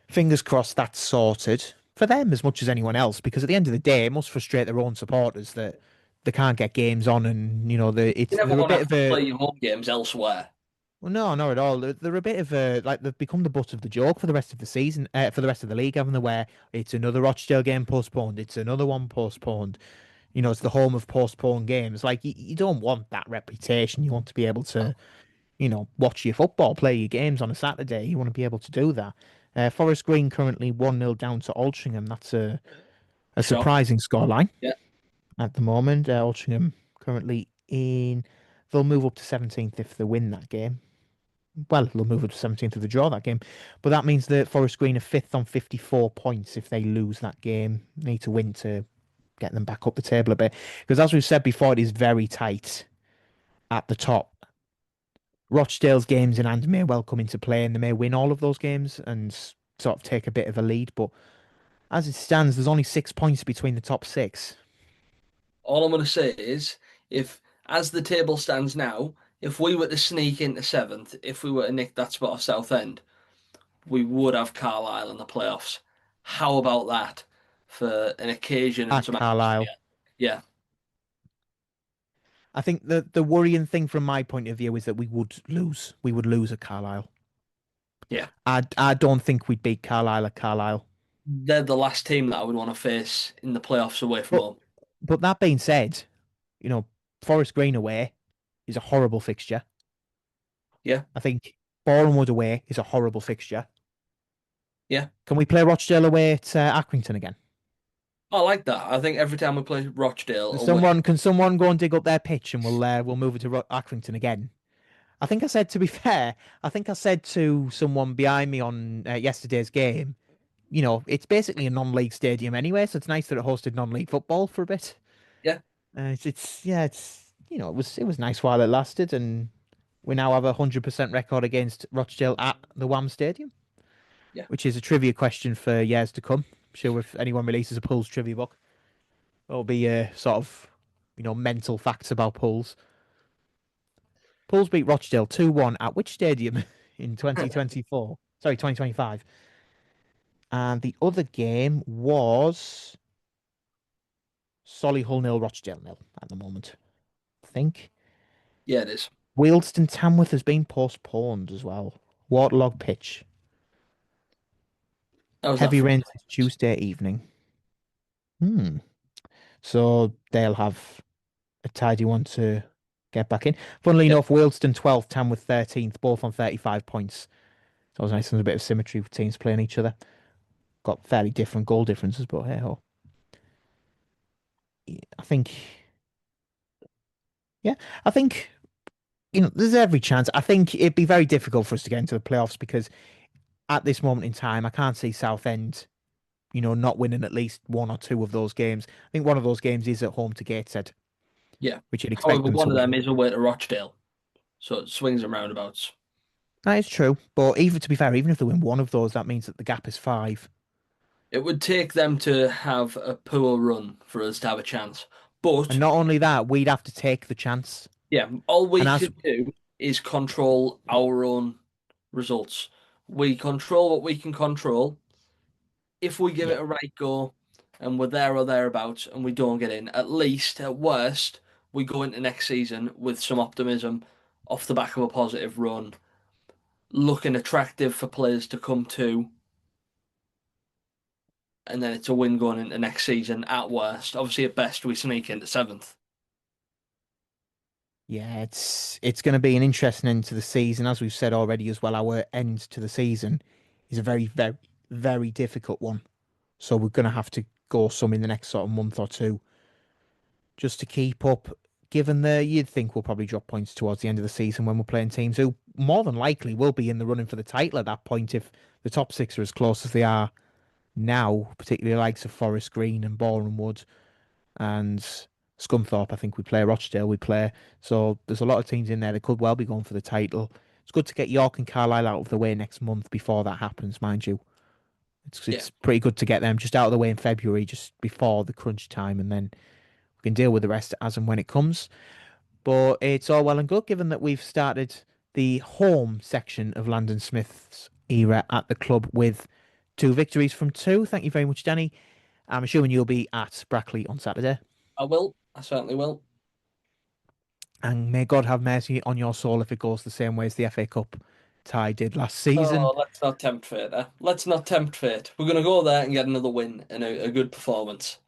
fingers crossed that's sorted for them as much as anyone else. Because at the end of the day, it must frustrate their own supporters that they can't get games on, and You never they're a want to bit have of to a play your home games elsewhere. well, no, not at all. They're a bit of a like they've become the butt of the joke for the rest of the season, for the rest of the league, haven't they? Where it's another Rochdale game postponed, it's another one postponed. It's the home of postponed games. Like you don't want that reputation. You want to be able to, watch your football, play your games on a Saturday. You want to be able to do that. Forest Green currently 1-0 down to Altrincham. That's a Shock. surprising scoreline Yeah. at the moment. Altrincham currently in. They'll move up to 17th if they win that game. Well, they'll move up to 17th if they draw that game. But that means that Forest Green are 5th on 54 points if they lose that game. Need to win to get them back up the table a bit. Because as we've said before, it is very tight at the top. Rochdale's games in hand may well come into play and they may win all of those games and sort of take a bit of a lead. But as it stands, there's only 6 points between the top 6. All I'm going to say is, if as the table stands now, if we were to sneak into seventh, if we were to nick that spot of Southend, we would have Carlisle in the playoffs. How about that for an occasion and At some Carlisle. atmosphere? Yeah, I think the worrying thing from my point of view is that we would lose. We would lose at Carlisle. yeah. I don't think we'd beat Carlisle at Carlisle. They're the last team that I would want to face in the playoffs away from But home. but that being said, you know, Forest Green away is a horrible fixture. Yeah, I think Bournemouth away is a horrible fixture. yeah. Can we play Rochdale away at Accrington again? I like that. I think every time we play Rochdale Can away, someone go and dig up their pitch and we'll move it to Accrington again? I think I said to be fair, I think I said to someone behind me on yesterday's game, it's basically a non-league stadium anyway, so it's nice that it hosted non-league football for a bit. Yeah, It was nice while it lasted, and we now have a 100% record against Rochdale at the Wham Stadium, yeah. which is a trivia question for years to come. I'm sure if anyone releases a Pools trivia book, there'll be sort of, mental facts about Pools. Pools beat Rochdale 2-1 at which stadium in 2024? Sorry, 2025. And the other game was Solihull 0, Rochdale 0 at the moment, I think. Yeah, it is. Wealdstone Tamworth has been postponed as well. Waterlog pitch. That was that Heavy for rains Tuesday evening. So they'll have a tidy one to get back in. Funnily yeah. enough, Wealdstone 12th, Tamworth 13th, both on 35 points. So it was nice. There's a bit of symmetry with teams playing each other. Got fairly different goal differences, but hey ho. I think, yeah, I think, there's every chance. I think it'd be very difficult for us to get into the playoffs because at this moment in time, I can't see Southend, not winning at least one or two of those games. I think one of those games is at home to Gateshead, Yeah. which you'd expect However, them to one of them win. is away to Rochdale, so it swings and roundabouts. That is true. But even to be fair, even if they win one of those, that means that the gap is 5. It would take them to have a poor run for us to have a chance. And But not only that, we'd have to take the chance. yeah, all we And as can do is control our own results. We control what we can control. If we give yeah, it a right go and we're there or thereabouts and we don't get in, at least, at worst, we go into next season with some optimism off the back of a positive run, looking attractive for players to come to, and then it's a win going into next season at worst. Obviously, at best, we sneak into 7th. yeah, it's going to be an interesting end to the season, as we've said already as well. Our end to the season is a very, very, very difficult one. So we're going to have to go some in the next sort of month or two just to keep up. Given that you'd think we'll probably drop points towards the end of the season when we're playing teams who more than likely will be in the running for the title at that point if the top 6 are as close as they are now, particularly the likes of Forest Green and Boreham Wood and Scunthorpe. I think we play Rochdale, we play. So there's a lot of teams in there that could well be going for the title. It's good to get York and Carlisle out of the way next month before that happens, mind you. It's Yeah, it's pretty good to get them just out of the way in February, just before the crunch time, and then we can deal with the rest as and when it comes. But it's all well and good, given that we've started the home section of Landon Smith's era at the club with 2 victories from 2. Thank you very much, Danny. I'm assuming you'll be at Brackley on Saturday. I will. I certainly will. And may God have mercy on your soul if it goes the same way as the FA Cup tie did last season. Oh, let's not tempt fate. Let's not tempt fate. We're going to go there and get another win and a good performance.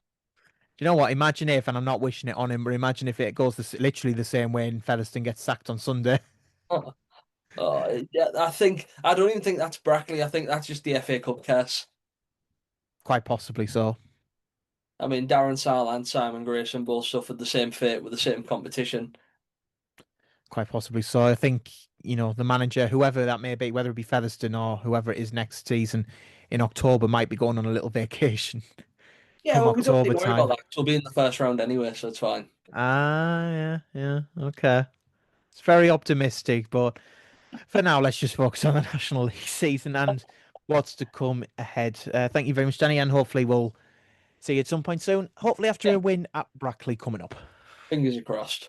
Do you know what? Imagine if, and I'm not wishing it on him, but imagine if it goes literally the same way and Featherstone gets sacked on Sunday. Yeah, I don't even think that's Brackley. I think that's just the FA Cup curse. Quite possibly so. I mean, Darren Sarll and Simon Grayson both suffered the same fate with the same competition. Quite possibly so. I think, the manager, whoever that may be, whether it be Featherstone or whoever it is next season in October, might be going on a little vacation Yeah, come well, we don't need October to worry about time. that 'cause we'll be in the first round anyway, so it's fine. Ah, yeah, yeah, okay. It's very optimistic, but for now, let's just focus on the National League season and what's to come ahead. Thank you very much, Danny, and hopefully we'll see you at some point soon. Hopefully after Yeah, a win at Brackley coming up. fingers crossed.